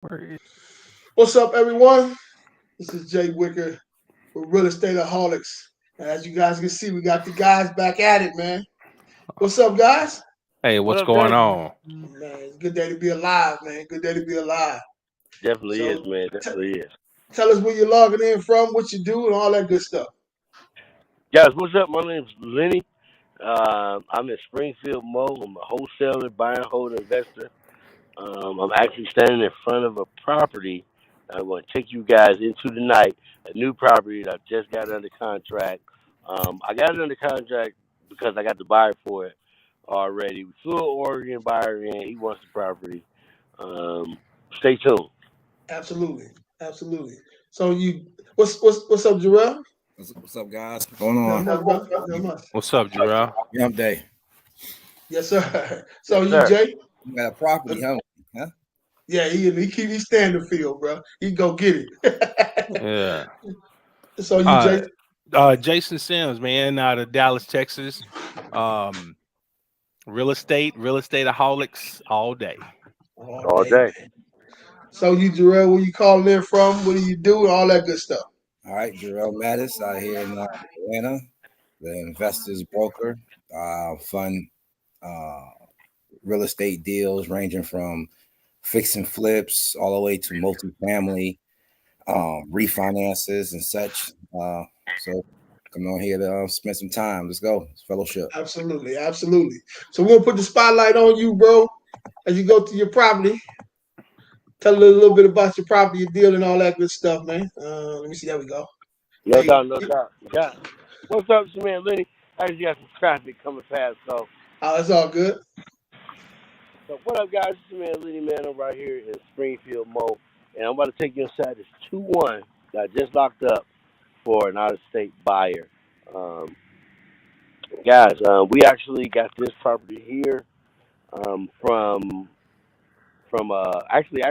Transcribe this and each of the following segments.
Where What's up, everyone? This is Jay Wicker with Real Estate Aholics. And as you guys can see, we got the guys back at it, man. What's up, guys? Hey, What what's up, going Jay? on? Man, it's a good day to be alive, man. Good day to be alive. Definitely is, So man. t- Definitely is. tell us where you're logging in from, what you do, and all that good stuff. Guys, what's up? My name's Lenny. I'm in Springfield, Mo. I'm a wholesaler, buying, holder, investor. I'm actually standing in front of a property. I'm going to take you guys into the night. A new property that I just got under contract. I got it under contract because I got the buyer for it already. We flew an Oregon buyer in. He wants the property. Um, Stay tuned. Absolutely, absolutely. So what's up, Jarrell? What's up, guys? What's going Not on? much, brother. Not much. What's up, Jarrell? Hump day. Yes, sir. Yes, So you, sir. Jay? You got a property, huh? Yeah, he standing field, bro. He go get it. Yeah. So you, Uh, Jay? Jason Sims, man, out of Dallas, Texas. Um, real estate aholics all day. All All day, day. man. So you, Jarrell, where you calling in from? What do you do? All that good stuff. All right, Jarrell Mattis out here in Atlanta, the investors broker, fund uh, real estate deals ranging from fix and flips all the way to multifamily refinances and such. So come on here to spend some time. Let's go. It's fellowship. Absolutely, absolutely. So we're gonna put the spotlight on you, bro, as you go to your property. Tell a little bit about your property, your deal, and all that good stuff, man. Let me see. There we go. No Hey, doubt, no doubt. Yeah. What's up, it's your man Lenny? I just got some traffic coming fast, so it's all good. what up, guys? It's your man Lenny, man. I'm right here in Springfield, Mo, and I'm about to take you inside this 2-1 that I just locked up for an out-of-state buyer. Um, Guys, we actually got this property here from actually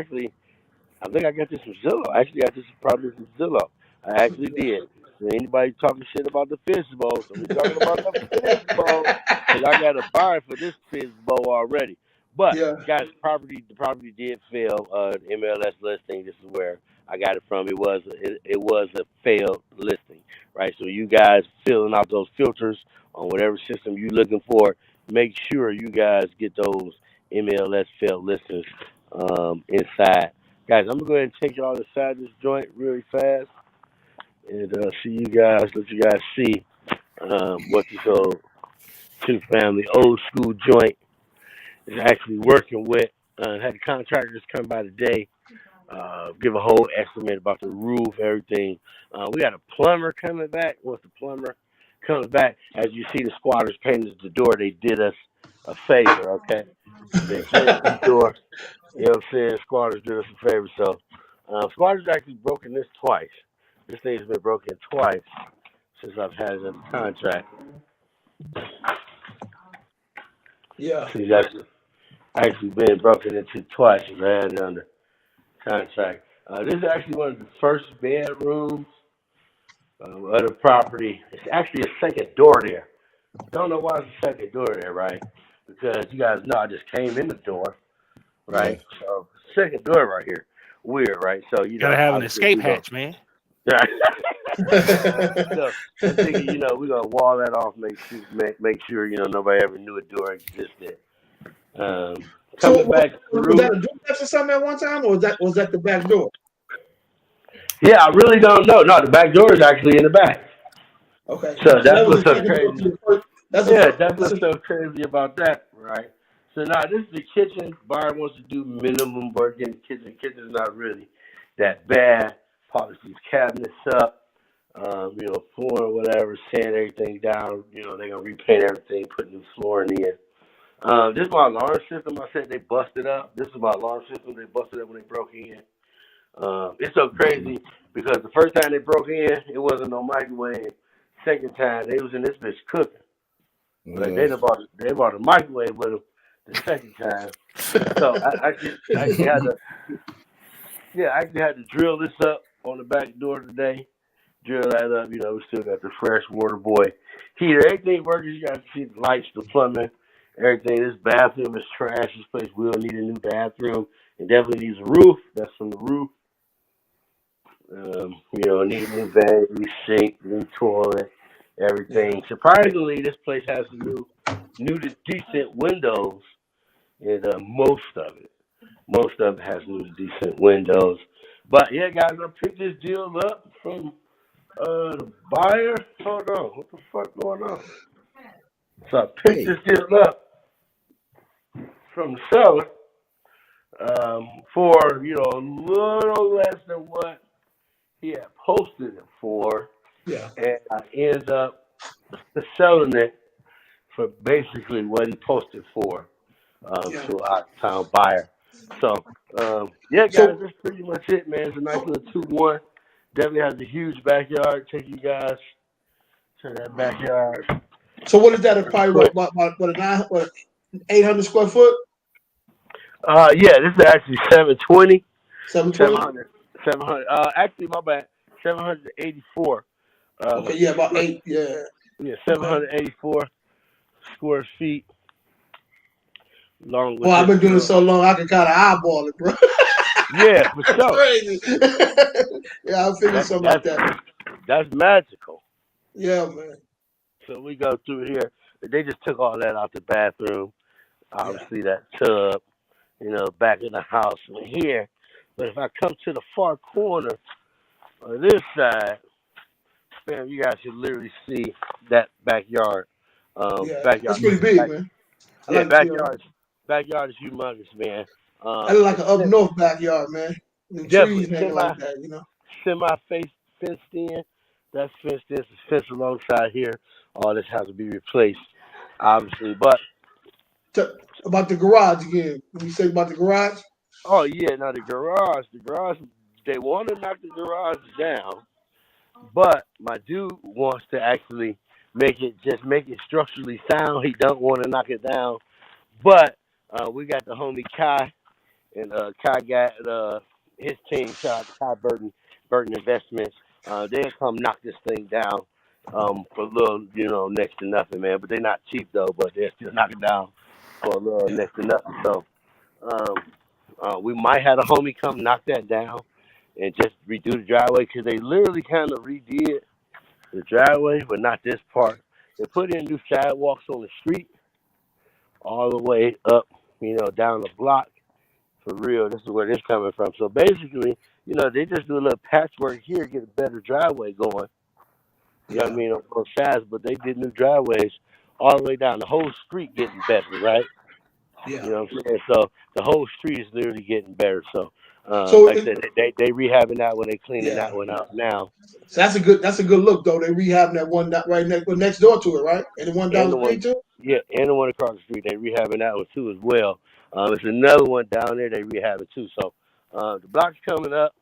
I think I got this from Zillow. I actually got this property from Zillow. I actually did. So anybody talking shit about the fishbowl, so we talking about the fishbowl, because I got a buyer for this fishbowl already. But Yeah, guys, the property did fail. MLS listing. This is where I got it from. It was a failed listing, right? So you guys filling out those filters on whatever system you're looking for, make sure you guys get those MLS failed listings inside. Guys, I'm gonna go ahead and take y'all inside this joint really fast and see you guys, let you guys see what this old two family old school joint is actually working with. Had the contractors come by today, give a whole estimate about the roof, everything. We got a plumber coming back. Once the plumber comes back, as you see the squatters painted the door, they did us a favor, okay? They changed the door. You know what I'm saying? Squatters did us a favor. So, Squatters actually broken this twice. This thing's been broken twice since I've had it under contract. yeah. She's actually been broken into twice since I had it under contract. This is actually one of the first bedrooms of the property. It's actually a second door there. Don't know why it's a second door there, right? Because you guys know I just came in the door, Yeah. right? So second door right here. Weird, right? So Gotta have an obviously escape we go. hatch, man. Right. So I'm thinking, we're gonna wall that off, make sure nobody ever knew a door existed. Um, So Coming back was through. that a duplex or something at one time, or was that the back door? Yeah, I really don't know. No, the back door is actually in the back. Okay, So so that that's was what's the so second door to crazy. the first. That's the Yeah, first. that's what's so crazy about that, right? So now this is the kitchen. Bar wants to do minimum work in the kitchen. Kitchen's not really that bad. Polish these cabinets up. Flooring, whatever, sand everything down. They're gonna repaint everything, put new flooring in. This is my alarm system. I said they busted up. This is my alarm system. They busted up when they broke in. It's so crazy because the first time they broke in, it wasn't no microwave. Second time, they was in this bitch cooking. Like Yeah. they bought a microwave with them the second time. So I actually had to drill this up on the back door today. Drill that up. We still got the fresh water boy heater. Everything working. You guys see the lights, the plumbing, everything. This bathroom is trash. This place will need a new bathroom. It definitely needs a roof. That's from the roof. Need new vanity, sink, new toilet, everything. Surprisingly, this place has new to decent windows in most of it. Most of it has new to decent windows. But yeah, guys, I picked this deal up from the buyer. Hold on, what the fuck going on? So I picked this deal up from the seller for a little less than what he had posted it for, and I ended up selling it for basically what he posted for to an out-of-town buyer. So, guys, that's pretty much it, man. It's a nice little 2-1. Definitely has a huge backyard. Take you guys to that backyard. So what is that? It's probably what 800 square foot? This is actually 720. 720? 700. Actually, my bad. 784. Okay, about 8. Yeah. Yeah, 784 square feet. Long. I've been doing it so long, I can kind of eyeball it, bro. Yeah, for sure. Crazy. Yeah, I figured something like that. That's magical. Yeah, man. So we go through here. They just took all that out the bathroom. Obviously, that tub, back in the house from here. But if I come to the far corner of this side, fam, you guys should literally see that backyard. Backyard. It's pretty big, man. Backyard is humongous, man. I look like an up north backyard, man. The trees hanging like that, Fenced in. That's fenced in. It's fenced alongside here. All this has to be replaced, obviously. But about the garage again. When you say about the garage? Oh yeah, now the garage. They want to knock the garage down, but my dude wants to actually make it structurally sound. He don't want to knock it down, but we got the homie Kai, and Kai got his team, Kai Burton Investments. They'll come knock this thing down for a little, next to nothing, man. But they're not cheap though. But they'll still knock it down for a little next to nothing. So we might have a homie come knock that down and just redo the driveway, because they literally kind of redid the driveway, but not this part. They put in new sidewalks on the street all the way up, down the block. For real, this is where this coming from. So basically, they just do a little patchwork here, get a better driveway going. You know what I mean, on both sides, but they did new driveways all the way down. The whole street getting better, right? Yeah. You know what I'm saying? So the whole street is literally getting better. So, like I said, they rehabbing that one, they cleaning that one out now. So that's a good look though. They rehabbing that one right next door to it, right? And the one down the street too? Yeah, and the one across the street, they rehabbing that one too as well. There's another one down there they rehabbing too. So the block's coming up.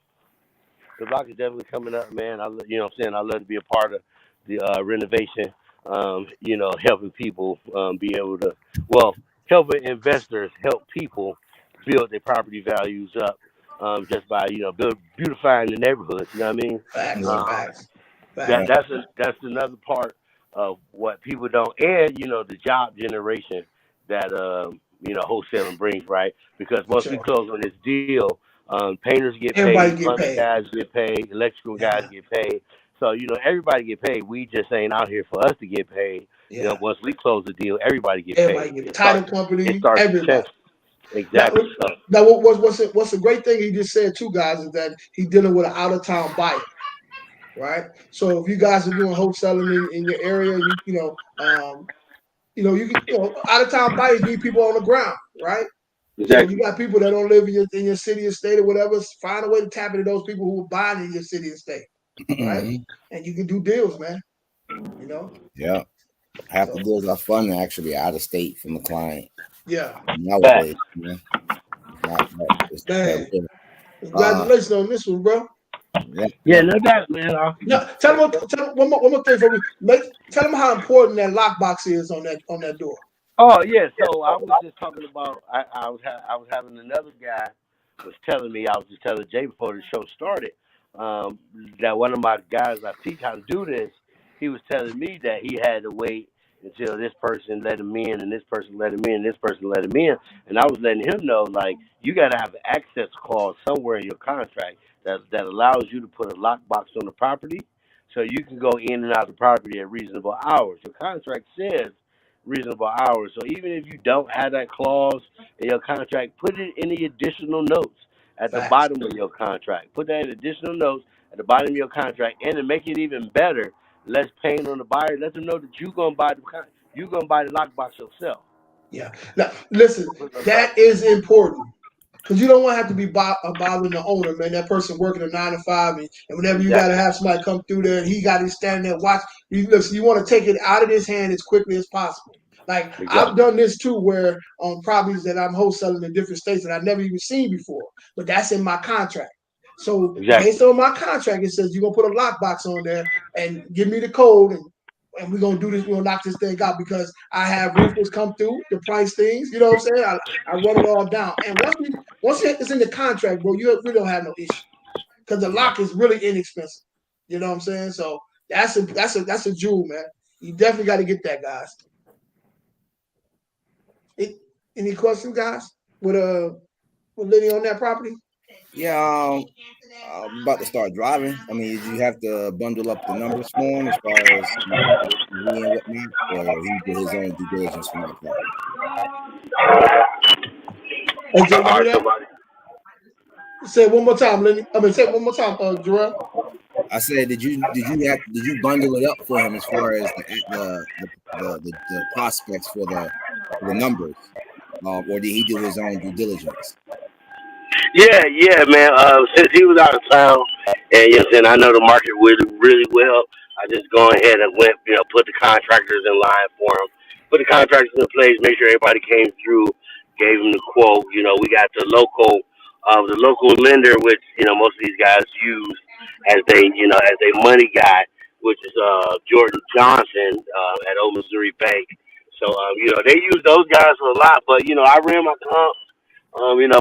The block is definitely coming up, man. I love to be a part of the renovation. Helping people be able to, helping investors help people build their property values up just by beautifying the neighborhoods. You know what I mean? Facts. That's another part of what people don't, and the job generation that wholesaling brings, right? Because once we close on this deal, painters get paid, plumbing guys get paid, electrical guys get paid. So everybody get paid. We just ain't out here for us to get paid. Once we close the deal, everybody get paid. Title company, everybody. Exactly. Now, what's a great thing he just said too, guys, is that he's dealing with an out of town buyer, right? So if you guys are doing wholesaling in your area, out of town buyers need people on the ground, right? Exactly. So you got people that don't live in your city and state or whatever. Find a way to tap into those people who are buying in your city and state, right? And you can do deals, man. Yeah. Half the deals are fun and actually out of state from the client. Yeah. Nowadays, man. Congratulations on this one, bro. Yeah, no doubt, man. Tell them one more thing for me. Tell them how important that lockbox is on that door. Oh yeah, so I was just talking about. I was having another guy was telling me. I was just telling Jay before the show started that one of my guys I teach how to do this. He was telling me that he had to wait. until this person let him in, and this person let him in, and this person let him in. And I was letting him know, like, you got to have an access clause somewhere in your contract that allows you to put a lockbox on the property, so you can go in and out of the property at reasonable hours. Your contract says reasonable hours. So even if you don't have that clause in your contract, put it in the additional notes at the Facts. bottom of your contract. Put that in additional notes at the bottom of your contract, and to make it even better, less pain on the buyer. Let them know that you're gonna buy the lockbox yourself. Yeah. Now, listen, that is important. Because you don't want to have to be bothering the owner, man. That person working a 9 to 5, and whenever you got to have somebody come through there, and he got to stand there and watch. You want to take it out of his hand as quickly as possible. Like, I've done this too, where on properties that I'm wholesaling in different states that I've never even seen before, but that's in my contract. So based on my contract, it says you're gonna put a lockbox on there and give me the code, and we're gonna do this. We're gonna knock this thing out because I have roofers come through to price things. You know what I'm saying? I run it all down, and once it's in the contract, bro, we don't have no issue because the lock is really inexpensive. You know what I'm saying? So that's a jewel, man. You definitely got to get that, guys. Any questions, guys? With Liddy on that property? Yeah, I'm about to start driving. I mean, did you have to bundle up the numbers for him as far as and whatnot, or he did his own due diligence from that part? Hey, Joe, you hear that? Say it one more time, Lenny. Say it one more time, Jarrell. I said, did you bundle it up for him as far as the prospects for the numbers, or did he do his own due diligence? Yeah, man. Since he was out of town, and you know, saying I know the market really well, I just go ahead and went, put the contractors in line for him, put the contractors in place, make sure everybody came through, gave him the quote. We got the local lender, which most of these guys use as they money guy, which is Jordan Johnson at Old Missouri Bank. So they use those guys a lot, but I ran my comps.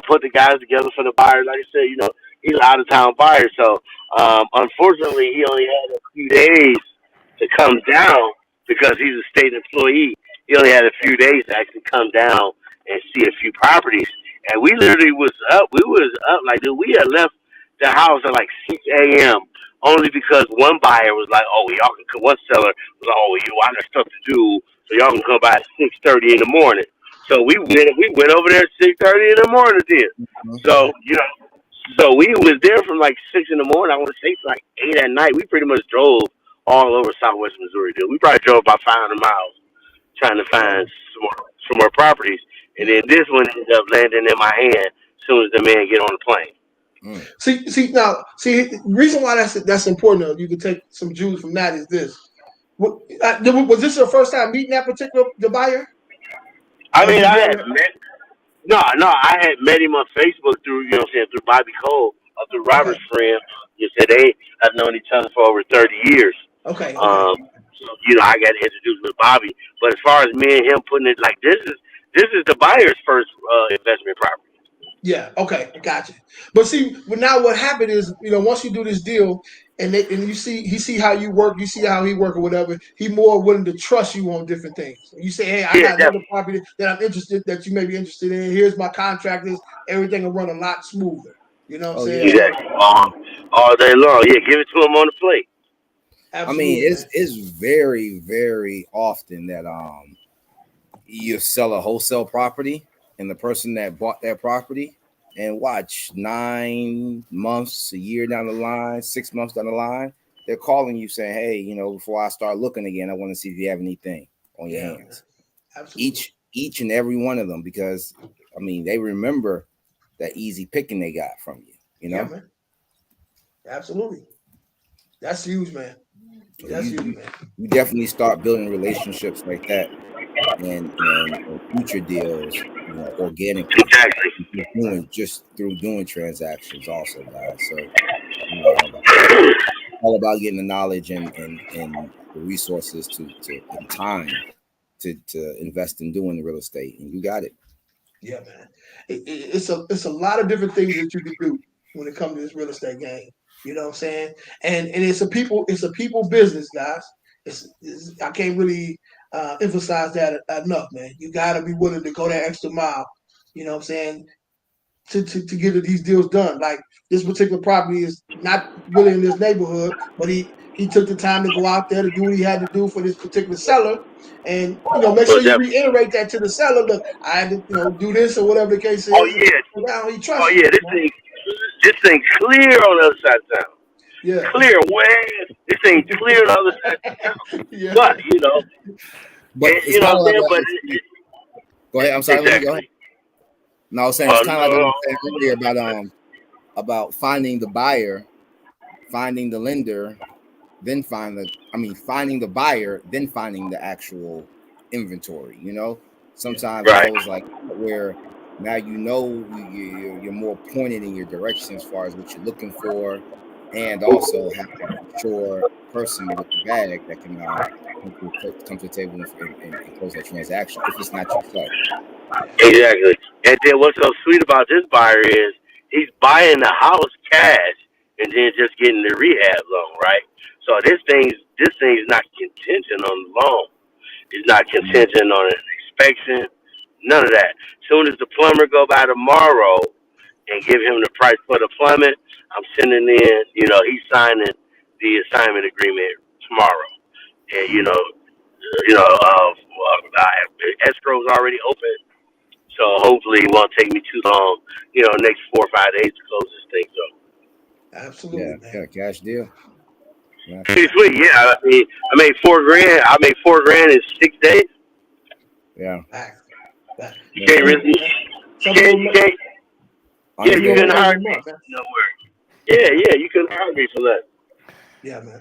Put the guys together for the buyer. Like I said, he's an out of town buyer. So, unfortunately, he only had a few days to come down because he's a state employee. He only had a few days to actually come down and see a few properties. And we literally was up. We was up like, dude, we had left the house at like 6 a.m. only because one buyer was like, oh, y'all can come. One seller was like, oh, I got stuff to do, so y'all can come by at 6:30 in the morning. So we went over there at 6:30 in the morning then. So so we was there from like 6 in the morning. I want to say like 8 at night. We pretty much drove all over Southwest Missouri. Dude. We probably drove about 500 miles trying to find some more properties, and then this one ended up landing in my hand as soon as the man get on the plane. See, the reason why that's important, though, you can take some jewels from that is this. Was this your first time meeting that particular buyer? I mean, I had met him on Facebook through through Bobby Cole, through Robert's friend. You said they have known each other for over 30 years. Okay. So I got introduced with Bobby. But as far as me and him putting it like this is the buyer's first investment property. Yeah. Okay. Gotcha. But now what happened is, once you do this deal and he see how you work, you see how he work or whatever, he more willing to trust you on different things. You say, hey, I got another property that I'm interested, that you may be interested in. Here's my contractors. Everything will run a lot smoother. You know what I'm saying? Exactly. All day long. Yeah. Give it to him on the plate. Absolutely, I mean, it's very, very often that you sell a wholesale property, and the person that bought that property, and watch 9 months, a year down the line, 6 months down the line, they're calling you saying, hey, before I start looking again, I want to see if you have anything on your hands. Absolutely. Each and every one of them, because I mean, they remember that easy picking they got from you, Yeah, man. Absolutely. That's huge, man. That's huge, man. You definitely start building relationships like that, and future deals, organically, just through doing transactions, also, guys. So, all about getting the knowledge and the resources and time to invest in doing the real estate, and you got it. Yeah, man. It's a lot of different things that you can do when it comes to this real estate game. You know what I'm saying? And it's a people business, guys. I can't really emphasize that enough, man. You got to be willing to go that extra mile. You know what I'm saying? To get these deals done. Like this particular property is not really in this neighborhood, but he took the time to go out there to do what he had to do for this particular seller. And make sure you reiterate that to the seller. Look, I had to do this or whatever the case is. Oh yeah. Now he Oh trusts yeah. This thing clear on the other side of town. Yeah. Clear way. This thing clear on the other side of town. Yeah. But but it, it's kind of like go ahead. I'm sorry. Exactly. Go ahead. No, I was saying it's kind of like what I said earlier about finding the buyer, finding the lender, then finding the buyer, then finding the actual inventory. Sometimes Right. it's always like where now you're more pointed in your direction as far as what you're looking for, and also have a mature person with the bag that can come to the table and close that transaction if it's not yourself. Exactly. And then what's so sweet about this buyer is he's buying the house cash and then just getting the rehab loan, right? So this thing's not contingent on the loan. It's not contingent on an inspection. None of that. Soon as the plumber go by tomorrow and give him the price for the plumbing, I'm sending in, he's signing the assignment agreement tomorrow. And escrow's already open. So hopefully it won't take me too long, next 4 or 5 days to close this thing up. Absolutely. Yeah, cash deal. Yeah. Pretty sweet, yeah. I made $4,000. I made $4,000 in 6 days. Yeah. You can't really. You can't. Yeah, you couldn't hire me. Nowhere. Yeah, you couldn't hire me for that. Yeah, man.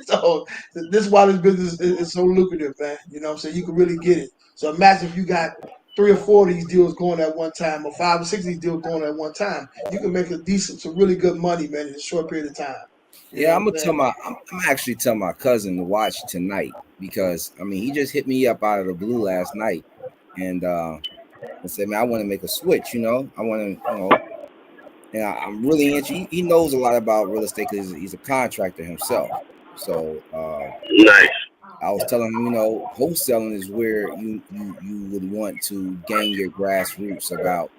So this is why this business is so lucrative, man. You know what I'm saying? You can really get it. So imagine if you got 3 or 4 of these deals going at one time, or 5 or 6 of these deals going at one time. You can make some really good money, man, in a short period of time. I'm actually tell my cousin to watch tonight because he just hit me up out of the blue last night and said, man, I want to make a switch. I want to, and I'm really interested. He knows a lot about real estate because he's a contractor himself. So nice. I was telling him, wholesaling is where you would want to gain your grassroots about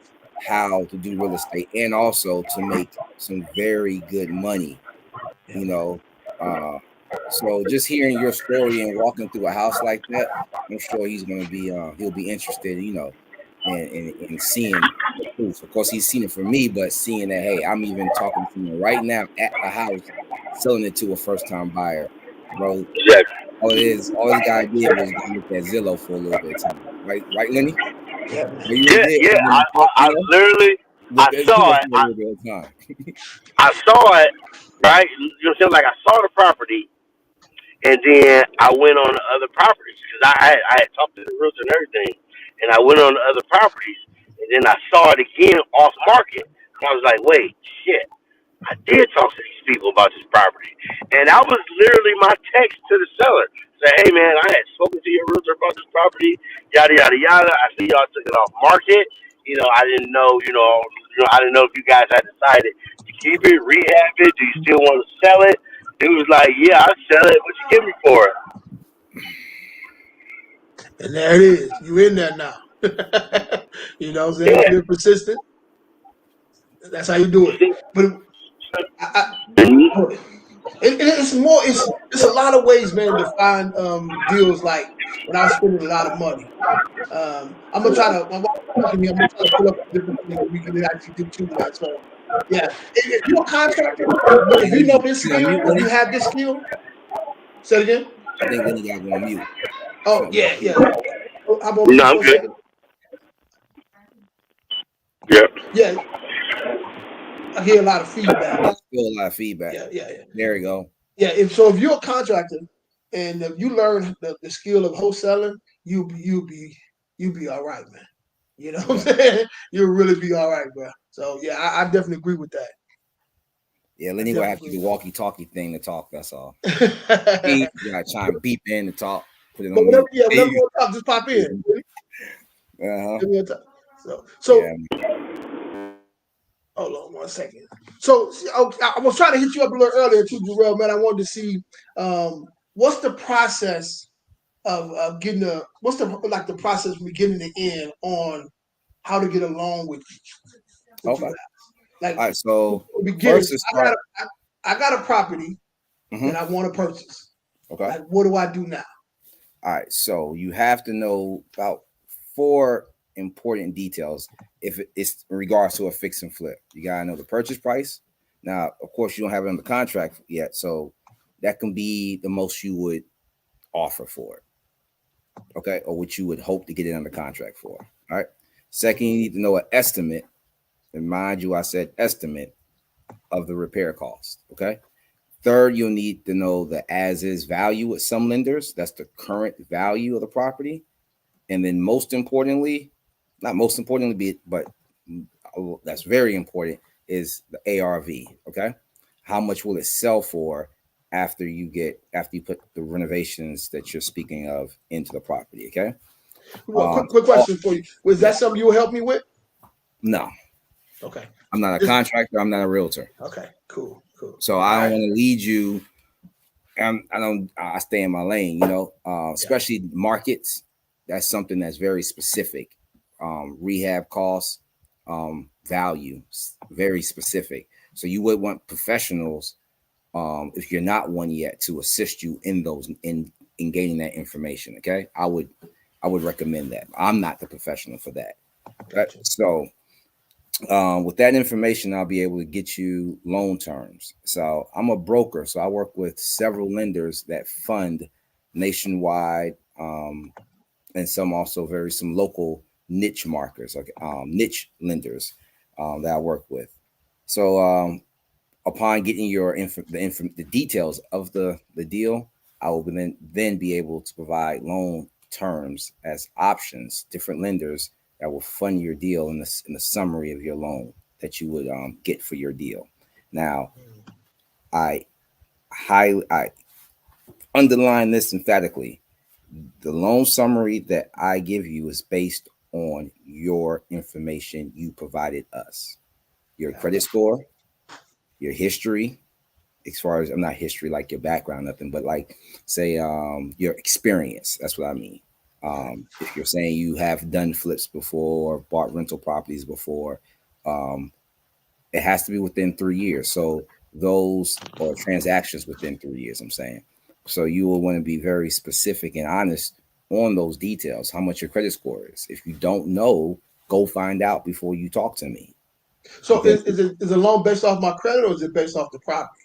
how to do real estate and also to make some very good money. So just hearing your story and walking through a house like that, I'm sure he's going to be he'll be interested, in seeing the proof. Of course, he's seen it from me, but seeing that, hey, I'm even talking to him right now at the house, selling it to a first-time buyer, bro. Exactly. All this guy did was go look at Zillow for a little bit of time, right, Lenny? Yeah. I literally, I saw it. I saw it, right? Like I saw the property, and then I went on the other properties because I had talked to the realtor and everything, and I went on the other properties, and then I saw it again off market. And I was like, wait, shit. I did talk to these people about this property. And that was literally my text to the seller. Say, hey, man, I had spoken to your realtor about this property, yada, yada, yada. I see y'all took it off market. I didn't know, I didn't know if you guys had decided to keep it, rehab it. Do you still want to sell it? He was like, yeah, I'll sell it. What you give me for it? And there it is. You in there now. You know what I'm saying? Yeah. You're persistent. That's how you do it. But it's a lot of ways, man, to find deals like without spending a lot of money. I'm gonna try to pull up different things that we can actually do too, man. So yeah, if you're a contractor, if you know this skill, if you have this skill, say it again. I think Lenny got to go on mute. Oh yeah. No, I'm good. Yeah. I hear a lot of feedback. Yeah. There we go. Yeah. If you're a contractor and if you learn the skill of wholesaling, you be all right, man. You know what I'm saying? You'll really be all right, bro. So yeah, I definitely agree with that. Yeah, Lenny gonna have to do the walkie-talkie thing to talk. That's all. You gotta try and beep in to talk. Put it on whenever you want to talk, just pop in. So. Yeah. Hold on 1 second. So I was trying to hit you up a little earlier too, Jarrell, man. I wanted to see what's the process of getting what's the process from beginning to end on how to get a loan with you Okay. guys? Like, all right. So beginning, first, start. I got a property Mhm. that I want to purchase. Okay. Like, what do I do now? All right. So you have to know about 4 important details if it's in regards to a fix and flip. You gotta know the purchase price. Now, of course, you don't have it under contract yet, so that can be the most you would offer for it. Okay, or what you would hope to get it under contract for. All right. Second, you need to know an estimate. And mind you, I said estimate of the repair cost. Okay. Third, you'll need to know the as is value with some lenders. That's the current value of the property. And then most importantly, not most importantly, but that's very important, is the ARV. Okay. How much will it sell for after you put the renovations that you're speaking of into the property? Okay. Well, quick question for you. Was that something you would help me with? No. Okay. I'm not a contractor. I'm not a realtor. Okay. Cool. So I don't want to lead you. I stay in my lane, especially markets. That's something that's very specific. Rehab costs, value, very specific. So you would want professionals, if you're not one yet, to assist you in gaining that information. Okay. I would recommend that. I'm not the professional for that. Gotcha. So with that information, I'll be able to get you loan terms. So I'm a broker, so I work with several lenders that fund nationwide, and some also some local niche markers, like niche lenders that I work with. So upon getting the details of the deal, I will then be able to provide loan terms as options, different lenders that will fund your deal in the summary of your loan that you would get for your deal. Now, I underline this emphatically. The loan summary that I give you is based on your information you provided us, your credit score, your history, as far as, I'm not history like your background, nothing, but like say your experience. That's what I mean. If you're saying you have done flips before or bought rental properties before, it has to be within 3 years. So those are transactions within 3 years, I'm saying. So you will want to be very specific and honest on those details, how much your credit score is. If you don't know, go find out before you talk to me. So is a loan based off my credit, or is it based off the property?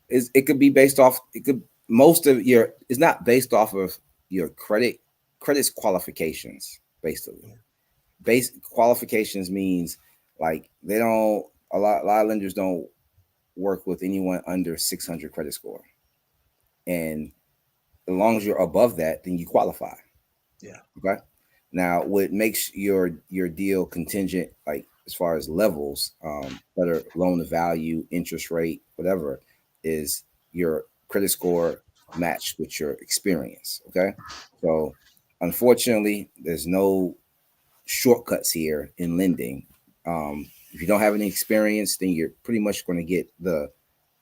It could be based off, it's not based off of your credit's qualifications, basically. Base qualifications means like a lot of lenders don't work with anyone under 600 credit score. And as long as you're above that, then you qualify. Yeah. Okay. Now, what makes your deal contingent, like as far as levels, better loan to value, interest rate, whatever, is your credit score matched with your experience. Okay. So unfortunately, there's no shortcuts here in lending. If you don't have any experience, then you're pretty much going to get the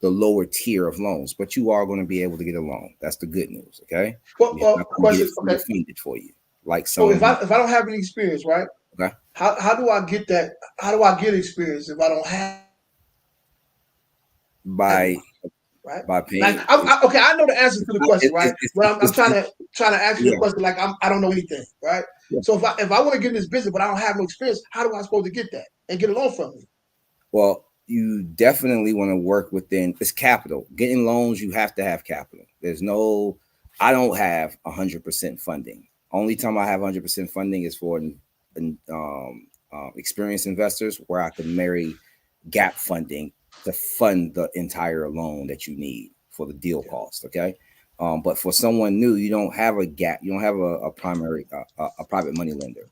lower tier of loans, but you are going to be able to get a loan. That's the good news. Okay. Well, question. Okay. Funded for you. Like so if I don't have any experience, right? Okay. How do I get that? How do I get experience if I don't have? By paying. Like, I know the answer to the question, right? But I'm trying to ask you the question like I don't know anything, right? Yeah. So if I want to get in this business but I don't have no experience, how do I supposed to get that and get a loan from you? Well, you definitely want to work within this capital. Getting loans, you have to have capital. I don't have 100% funding. Only time I have 100% funding is for experienced investors, where I can marry gap funding to fund the entire loan that you need for the deal cost. Okay. But for someone new, you don't have a gap. You don't have a primary, a private money lender.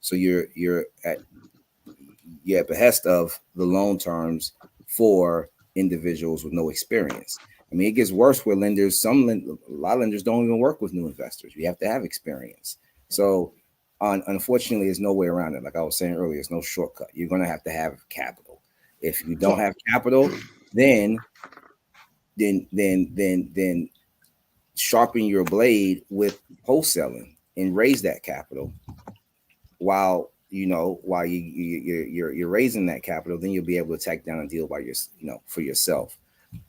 So you're at behest of the loan terms for individuals with no experience. I mean, it gets worse where a lot of lenders don't even work with new investors. You have to have experience. So unfortunately, there's no way around it. Like I was saying earlier, there's no shortcut. You're going to have capital. If you don't have capital, then sharpen your blade with wholesaling and raise that capital while you're raising that capital, then you'll be able to tack down a deal by for yourself.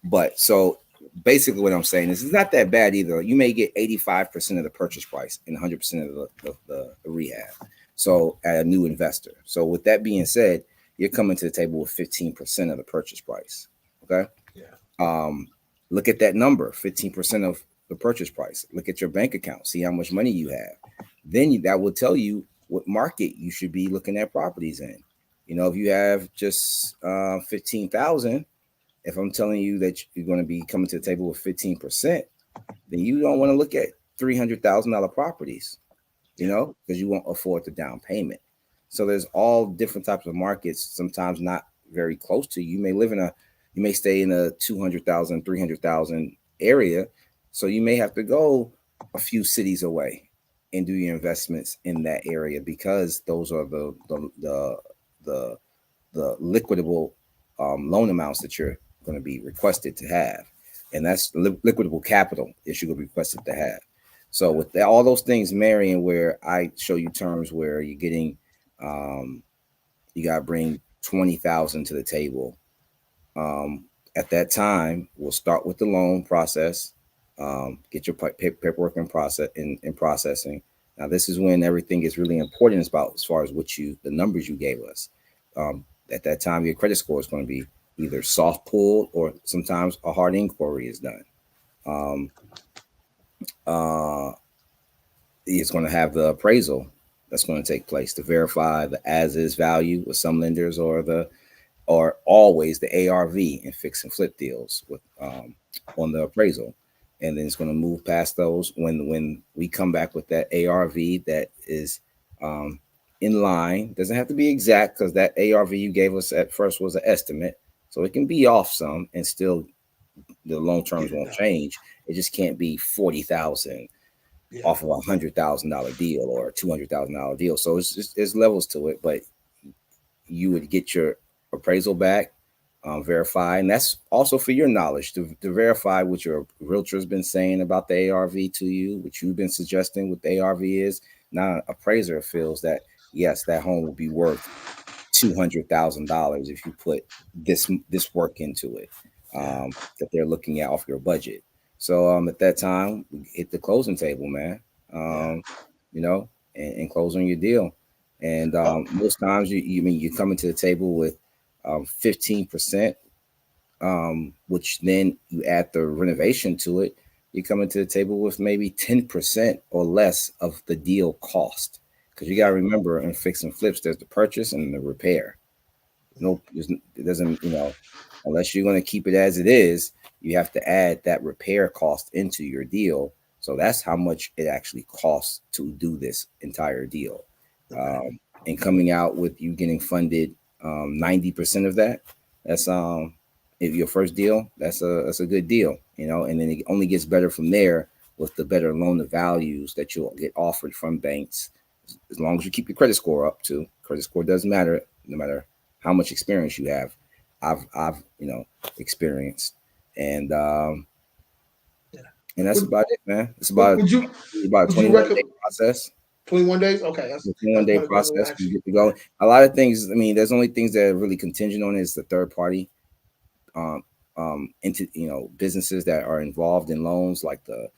But so basically what I'm saying is it's not that bad either. You may get 85% of the purchase price and 100% of the rehab. So at a new investor. So with that being said, you're coming to the table with 15% of the purchase price. Okay. Yeah. Look at that number, 15% of the purchase price. Look at your bank account, see how much money you have. Then that will tell you what market you should be looking at properties in. If you have just 15,000, if I'm telling you that you're going to be coming to the table with 15%, then you don't want to look at $300,000 properties, because you won't afford the down payment. So there's all different types of markets, sometimes not very close to you. You may stay in a 200,000, 300,000 area. So you may have to go a few cities away and do your investments in that area, because those are the liquidable loan amounts that you're going to be requested to have, and that's liquidable capital that you're going to be requested to have. So with all those things marrying, where I show you terms where you're getting, you got to bring 20,000 to the table. At that time, we'll start with the loan process. Get your paperwork in processing. Now, this is when everything is really important as far as the numbers you gave us. At that time, your credit score is going to be either soft pulled or sometimes a hard inquiry is done. It's going to have the appraisal that's going to take place to verify the as-is value with some lenders, or always the ARV in fix and flip deals with on the appraisal. And then it's going to move past those when we come back with that ARV that is in line. Doesn't have to be exact, because that ARV you gave us at first was an estimate. So it can be off some and still the loan terms won't change. It just can't be 40,000 off of $100,000 deal or a $200,000 deal. So there's levels to it, but you would get your appraisal back, verify, and that's also for your knowledge to verify what your realtor's been saying about the ARV to you, what you've been suggesting what the ARV is. Now an appraiser feels that yes, that home will be worth $200,000 if you put this work into it, that they're looking at off your budget. So at that time, hit the closing table, man. And close on your deal. And most times you come into the table with 15%, which then you add the renovation to it. You come into the table with maybe 10% or less of the deal cost. Because you got to remember, in fix and flips, there's the purchase and the repair. It doesn't, unless you're going to keep it as it is, you have to add that repair cost into your deal. So that's how much it actually costs to do this entire deal. And coming out with you getting funded 90% of that, that's if your first deal, that's a good deal, and then it only gets better from there with the better loan to values that you'll get offered from banks, as long as you keep your credit score up too. Credit score doesn't matter, no matter how much experience you have. I've experienced, and that's about it, man. It's about a 21-day process. 21 days? Okay. That's a 21-day process. You get to go. A lot of things, there's only things that are really contingent on is the third party businesses that are involved in loans, like the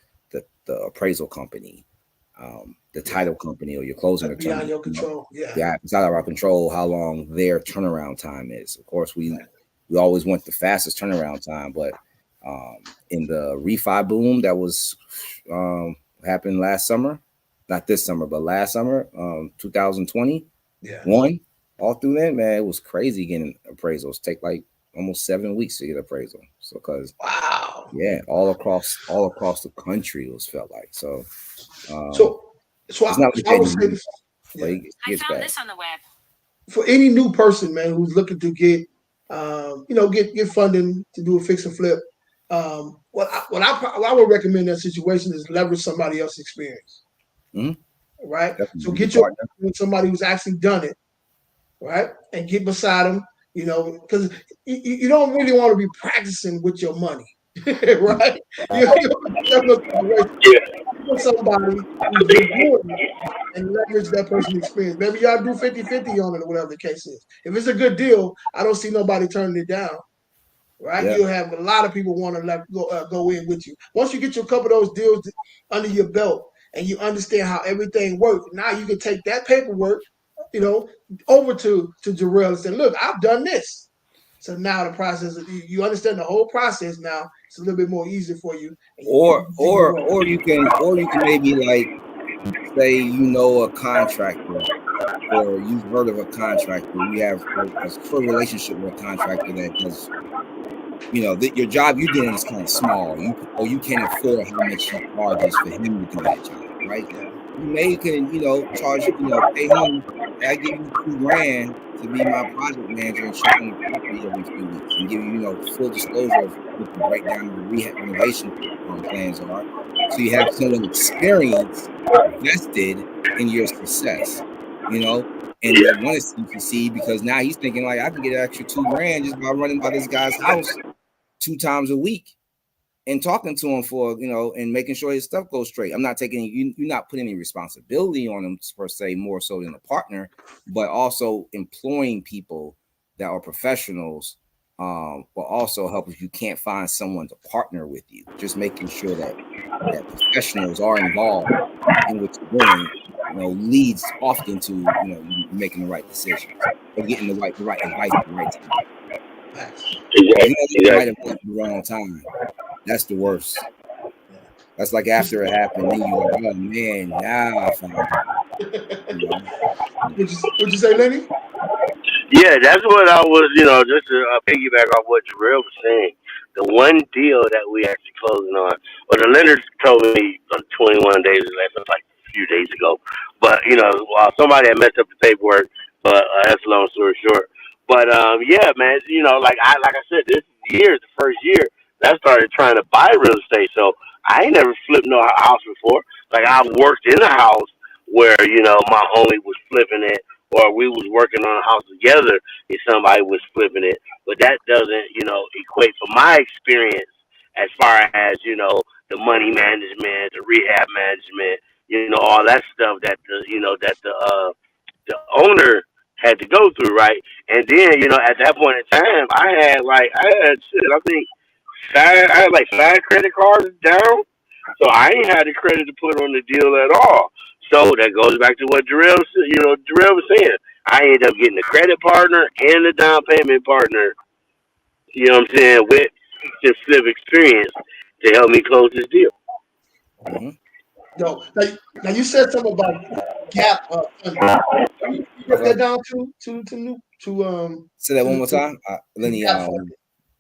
appraisal company, the title company, or your closing attorney. Beyond your control. Yeah, it's out of our control how long their turnaround time is. Of course, we always want the fastest turnaround time, but in the refi boom that was happened last summer, not this summer, but last summer, 2021, all through that, man, it was crazy getting appraisals. Take like almost 7 weeks to get appraisal. So, because all across the country, it was felt like. So it's not I would say this. I found this on the web. For any new person, man, who's looking to get funding to do a fix and flip, what I would recommend in that situation is leverage somebody else's experience. Mm-hmm. Right? So get with somebody who's actually done it, right? And get beside them, because you don't really want to be practicing with your money. right? That must be the way somebody who's been doing it and leverage that person's experience. Maybe y'all do 50-50 on it or whatever the case is. If it's a good deal, I don't see nobody turning it down. Right? Yeah. You'll have a lot of people want to go in with you. Once you get your couple of those deals under your belt and you understand how everything works, now you can take that paperwork, over to Jarrell and say, look, I've done this. So now the process, you understand the whole process now. It's a little bit more easy for you. Or you can maybe like say a contractor, or you've heard of a contractor. You have a full relationship with a contractor that does, your job you're doing is kind of small. You can't afford how much he charges for him to do that job, right? You may can charge pay him. I give you $2,000 to be my project manager and check on the property every few weeks and give you full disclosure of what the breakdown of the rehab renovation plans are. So you have someone experienced vested in your success, and they want to see you succeed, because now he's thinking like, I can get an extra $2,000 just by running by this guy's house 2 times a week and talking to him for, and making sure his stuff goes straight. I'm not taking you're not putting any responsibility on him per se, more so than a partner, but also employing people that are professionals will also help if you can't find someone to partner with you. Just making sure that professionals are involved in what you're doing, leads often to you making the right decisions or getting the right advice at the right time. Exactly. Right at the wrong time. That's the worst. That's like after it happened, then you're like, oh man, now I found it. Would you say, Lenny? Yeah, that's what I was, just to piggyback off what Jarrell was saying. The one deal that we actually closing on, well, the lender told me 21 days left, like a few days ago. But, somebody had messed up the paperwork, but that's a long story short. But, yeah, man, like I said, this year is the first year that I started trying to buy real estate. So I ain't never flipped no house before. Like, I've worked in a house where, my homie was flipping it, or we was working on a house together and somebody was flipping it. But that doesn't, equate from my experience as far as, the money management, the rehab management, all that stuff that the owner had to go through, right? And then, at that point in time, I had like 5 credit cards down. So I ain't had the credit to put on the deal at all. So that goes back to what Jarrell was saying. I ended up getting a credit partner and a down payment partner, what I'm saying, with just flip experience to help me close this deal. Mm-hmm. No, now you said something about gap funding. Can you break that down to say that one more time, Lenny. You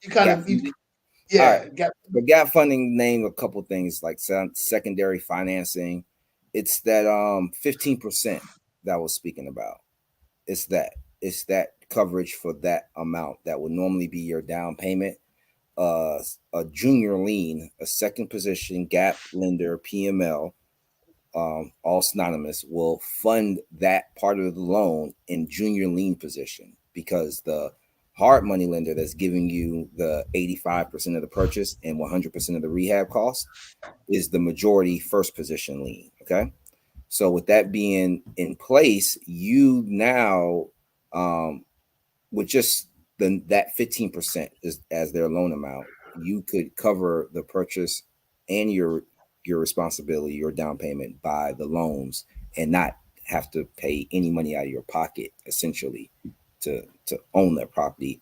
kind of right. The gap funding, name a couple things like secondary financing. It's that 15% that I was speaking about. It's that coverage for that amount that would normally be your down payment. A junior lien, a second position gap lender, PML, all synonymous, will fund that part of the loan in junior lien position, because the hard money lender that's giving you the 85% of the purchase and 100% of the rehab cost is the majority first position lien. Okay. So with that being in place, you now, with just that 15% as their loan amount, you could cover the purchase and your responsibility, your down payment by the loans, and not have to pay any money out of your pocket, essentially, to own that property,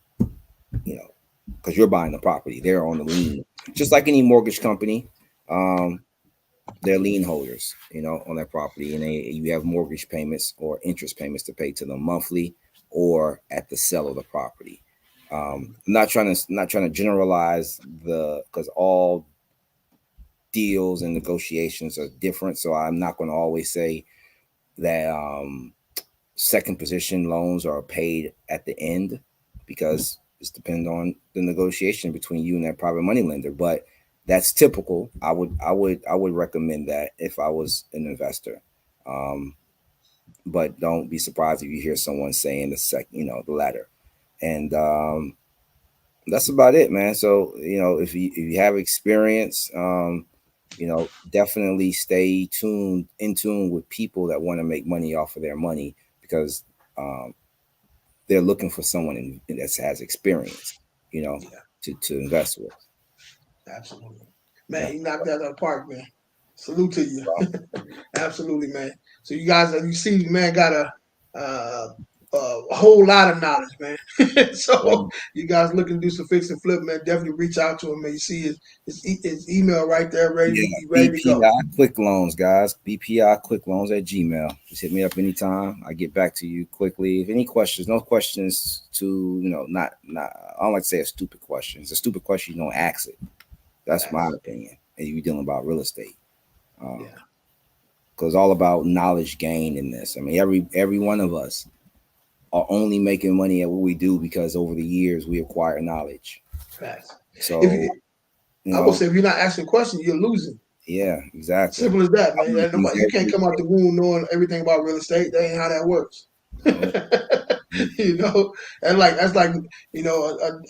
because you're buying the property. They're on the lien, just like any mortgage company. They're lien holders, on that property, and you have mortgage payments or interest payments to pay to them monthly or at the sale of the property. I'm not trying to generalize because all deals and negotiations are different. So I'm not going to always say that second position loans are paid at the end, because it's depends on the negotiation between you and that private money lender. But that's typical. I would recommend that if I was an investor. But don't be surprised if you hear someone saying the latter. And that's about it, man. So if you have experience, definitely stay in tune with people that want to make money off of their money, because they're looking for someone that has experience, to invest with. Absolutely, man. You knocked that out of the park, man. Salute to you. Absolutely, man. So you guys, you see, man, got a whole lot of knowledge, man. So you guys looking to do some fix and flip, man, definitely reach out to him, man. You see his email right there, ready to go. BPI Quick Loans, guys. BPI Quick Loans at Gmail. Just hit me up anytime. I get back to you quickly. If any questions, no questions to, not I don't like to say a stupid question. It's a stupid question, you don't ask it. That's my opinion. And you're dealing about real estate. Because all about knowledge gained in this. I mean, every one of us are only making money at what we do because over the years we acquire knowledge. Facts. So I will say, if you're not asking questions, you're losing. Yeah, exactly. Simple as that, man. You can't come out the womb knowing everything about real estate. That ain't how that works. And that's like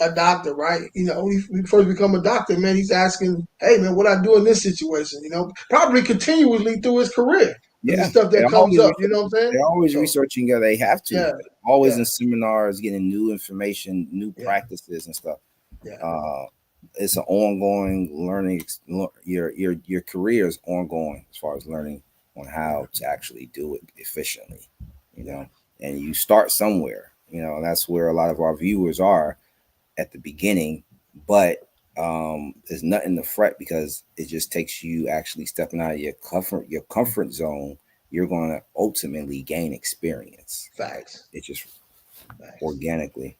a doctor, right? When you first become a doctor, man, he's asking, hey, man, what I do in this situation? Probably continuously through his career. Yeah, stuff that comes up. You know what I'm saying? They're always researching. Yeah, they have to. Yeah. Always in seminars, getting new information, new practices and stuff. Yeah. It's an ongoing learning. Your career is ongoing as far as learning on how to actually do it efficiently. And you start somewhere. And that's where a lot of our viewers are at the beginning. But there's nothing to fret, because it just takes you actually stepping out of your comfort zone. You're going to ultimately gain experience. Facts. It's just organically,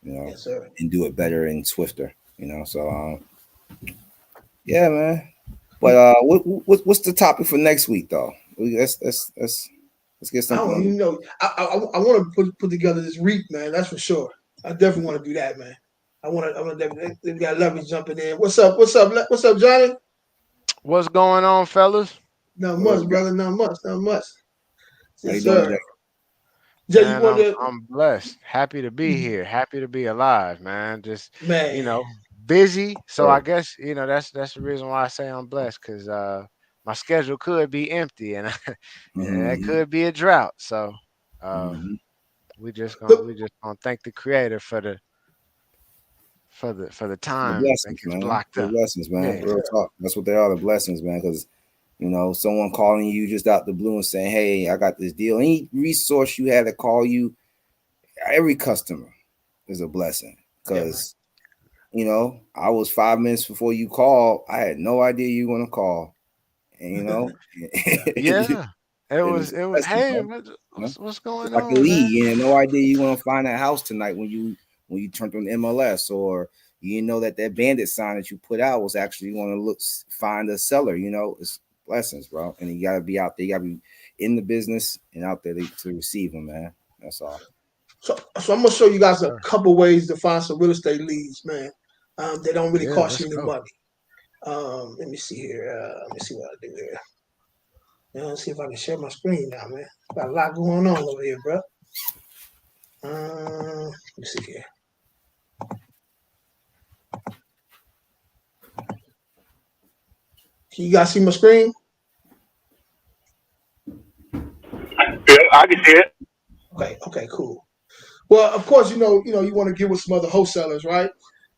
yes, sir. And do it better and swifter. So yeah, man. But what's the topic for next week, though? Let's get something. I want to put together this REIT, man. That's for sure. I definitely want to do that, man. I want to. We got Lovey jumping in. What's up, Johnny? What's going on, fellas? Not much, brother. Not much. Yes, sir. Jay, man, I'm blessed. Happy to be here. Happy to be alive, man. Just busy. So I guess that's the reason why I say I'm blessed, because my schedule could be empty, and that could be a drought. So we just gonna thank the Creator for the time. The blessings, man. Blocked up. The blessings, man. Real talk. That's what they are, the blessings, man. Because someone calling you just out the blue and saying, "Hey, I got this deal." Any resource you had to call you, every customer is a blessing. Because I was 5 minutes before you called. I had no idea you were gonna call, and It was. Hey, what's going on? Like a lead, you had no idea you want to find that house tonight when you turned on MLS, or you know that bandit sign that you put out was actually going to find a seller. It's blessings, bro. And you got to be out there. You got to be in the business and out there to receive them, man. That's all. So I'm gonna show you guys a couple ways to find some real estate leads, man. They don't really cost you any money. Let me see here. Let me see what I do here. Let's see if I can share my screen now, man. Got a lot going on over here, bro. Let me see here. Can you guys see my screen? Yeah, I can see it. Okay, cool. Well, of course, you want to get with some other wholesalers, right?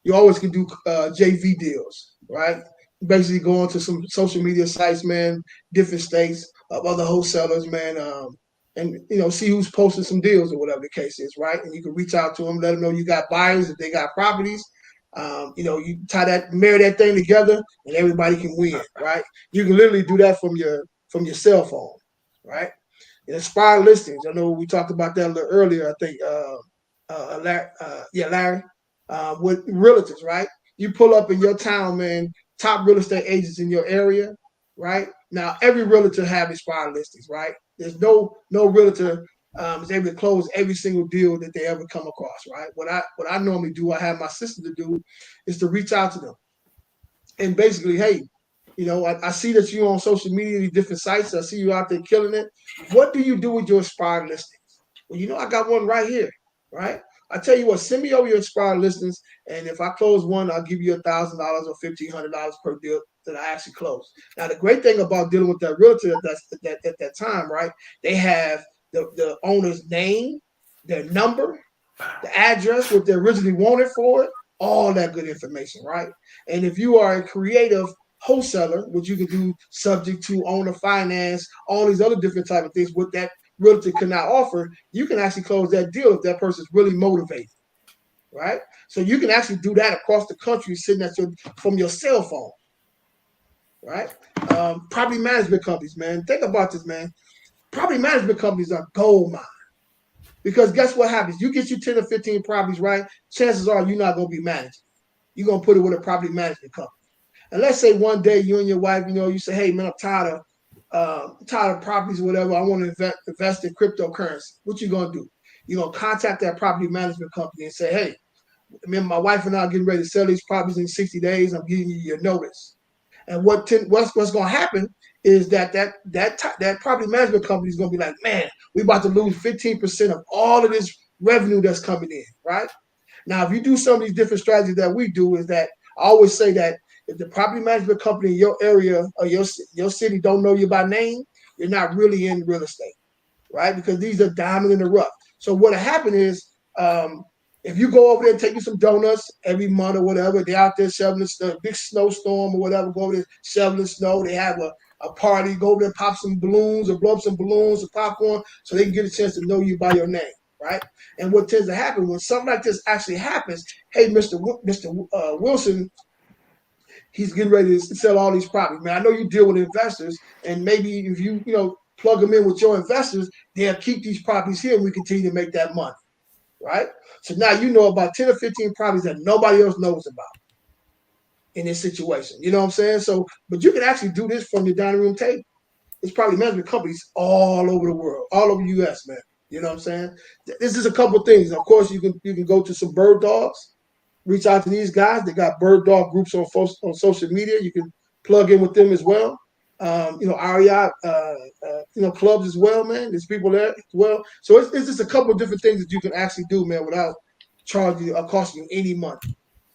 You always can do JV deals, right? Basically go onto some social media sites, man, different states of other wholesalers, man, and see who's posting some deals or whatever the case is, right? And you can reach out to them, let them know you got buyers, if they got properties. You marry that thing together, and everybody can win, right? You can literally do that from your cell phone, right? And Inspired Listings. I know we talked about that a little earlier. I think, Larry, with realtors, right? You pull up in your town, man. Top real estate agents in your area, right? Now, every realtor have Inspired Listings, right? There's no realtor is able to close every single deal that they ever come across, right? What I normally do, I have my sister to do, is to reach out to them and basically, hey, I see that you're on social media, these different sites. I see you out there killing it. What do you do with your Inspired Listings? Well, I got one right here, right? I tell you what, send me over your expired listings, and if I close one, I'll give you $1,000 or $1,500 per deal that I actually close. Now, the great thing about dealing with that realtor at that time, right? They have the owner's name, their number, the address, what they originally wanted for it, all that good information, right? And if you are a creative wholesaler, which you can do subject to owner finance, all these other different type of things, what that realtor cannot offer, you can actually close that deal if that person's really motivated, right? So you can actually do that across the country, sitting from your cell phone, right? Property management companies, man. Think about this, man. Property management companies are gold mine. Because guess what happens? You get you 10 or 15 properties, right? Chances are you're not going to be managing. You're going to put it with a property management company. And let's say one day you and your wife, you say, hey, man, I'm tired of properties or whatever. I want to invest in cryptocurrency. What you going to do? You're going to contact that property management company and say, hey, my wife and I are getting ready to sell these properties in 60 days. I'm giving you your notice. And what's going to happen is that property management company is going to be like, man, we're about to lose 15% of all of this revenue that's coming in, right? Now, if you do some of these different strategies that we do, is that I always say that if the property management company in your area or your city don't know you by name, you're not really in real estate, right? Because these are diamond in the rough. So what happened is, if you go over there and take you some donuts every month or whatever, they're out there shoveling a big snowstorm or whatever, go over there shoveling snow. They have a party, go over there, pop some balloons or blow up some balloons or popcorn so they can get a chance to know you by your name, right? And what tends to happen when something like this actually happens, hey, Mr. Wilson, he's getting ready to sell all these properties. Man, I know you deal with investors, and maybe if you plug them in with your investors, they'll keep these properties here and we continue to make that money, right? So now you know about 10 or 15 properties that nobody else knows about in this situation. You know what I'm saying? So, but you can actually do this from your dining room table. There's property management companies all over the world, all over the U.S., man. You know what I'm saying? This is a couple of things. Of course, you can go to some bird dogs, reach out to these guys. They got bird dog groups on social media. You can plug in with them as well. REI, clubs as well, man. There's people there as well. So it's just a couple of different things that you can actually do, man, without charging or costing you any money.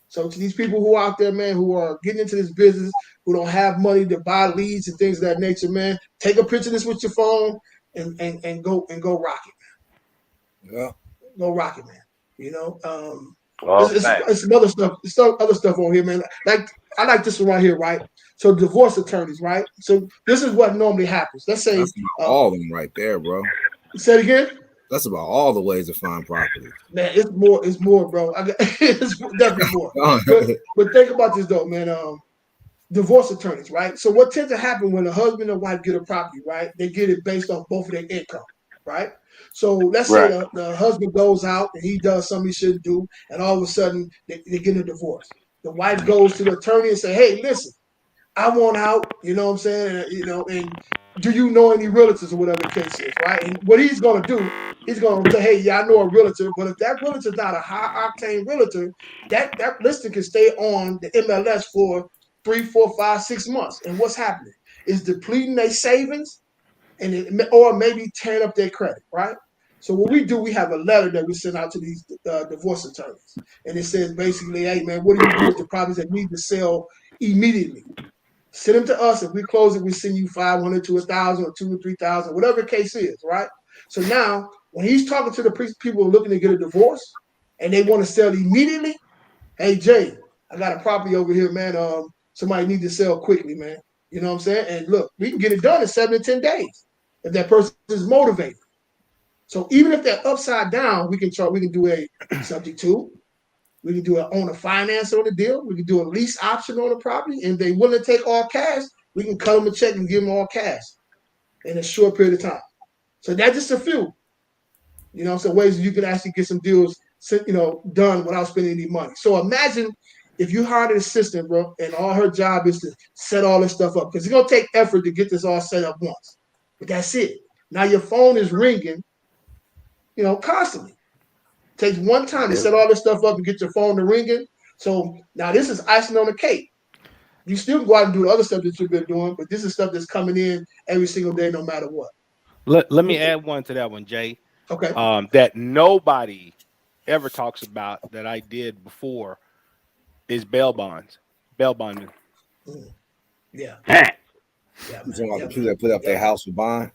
So to these people who are out there, man, who are getting into this business, who don't have money to buy leads and things of that nature, man, take a picture of this with your phone and go rock it, man. Yeah. Go rock it, man. It's some other stuff. There's some other stuff on here, man. Like I like this one right here, right? So divorce attorneys, right? So this is what normally happens. Let's say that's all of them right there, bro. Say it again. That's about all the ways to find property. Man, it's more, bro. It's definitely more. but think about this though, man. Divorce attorneys, right? So what tends to happen when a husband and wife get a property, right? They get it based on both of their income, right? So let's say the husband goes out and he does something he shouldn't do, and all of a sudden they get a divorce. The wife goes to the attorney and say, hey, listen, I want out, you know what I'm saying? And do you know any realtors or whatever the case is, right? And what he's going to do, he's going to say, hey, yeah, I know a realtor, but if that realtor's not a high-octane realtor, that listing can stay on the MLS for 3, 4, 5, 6 months. And what's happening? It's depleting their savings or maybe tearing up their credit, right? So what we do, we have a letter that we send out to these divorce attorneys. And it says basically, hey, man, what do you do with the properties that need to sell immediately? Send them to us. If we close it, we send you 500 to 1,000 or 2,000 or 3,000, whatever the case is, right? So now, when he's talking to the people looking to get a divorce and they want to sell immediately, hey, Jay, I got a property over here, man. Somebody needs to sell quickly, man. You know what I'm saying? And look, we can get it done in 7 to 10 days if that person is motivated. So even if they're upside down, we can do a subject to. We can do an owner finance on the deal. We can do a lease option on the property. And if they willing to take all cash, we can cut them a check and give them all cash in a short period of time. So that's just a few, some ways you can actually get some deals, done without spending any money. So imagine if you hired an assistant, bro, and all her job is to set all this stuff up, because it's going to take effort to get this all set up once. But that's it. Now your phone is ringing, constantly. Takes one time to set all this stuff up and get your phone to ringing. So now this is icing on the cake. You still can go out and do the other stuff that you've been doing, but this is stuff that's coming in every single day, no matter what. Let me add one to that one, Jay. Okay. That nobody ever talks about that I did before is bail bonds, bail bonding. Yeah. Huh. Yeah, You man. talking about Yeah, the people that put up their house for bond?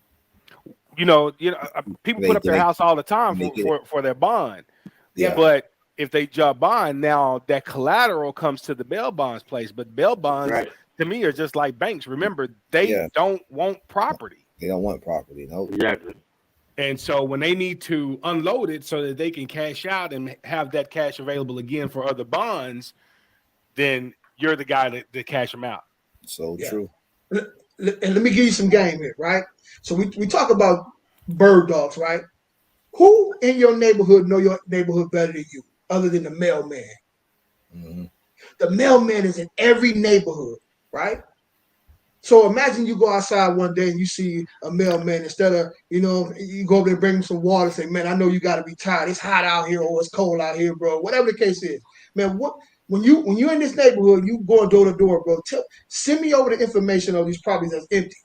People put up their house all the time for their bond. Yeah. But if they jump bond, now that collateral comes to the bail bonds place. But bail bonds to me are just like banks. Remember, they don't want property. They don't want property. No. Exactly. And so when they need to unload it so that they can cash out and have that cash available again for other bonds, then you're the guy that cash them out. So true. And let me give you some game here, right? So we talk about bird dogs, right? Who in your neighborhood know your neighborhood better than you, other than the mailman? Mm-hmm. The mailman is in every neighborhood, right? So imagine you go outside one day and you see a mailman. Instead of, you go over there and bring him some water, say, man, I know you got to be tired. It's hot out here or it's cold out here, bro. Whatever the case is. Man, when you're in this neighborhood, you going door to door, bro, send me over the information of these properties that's empty.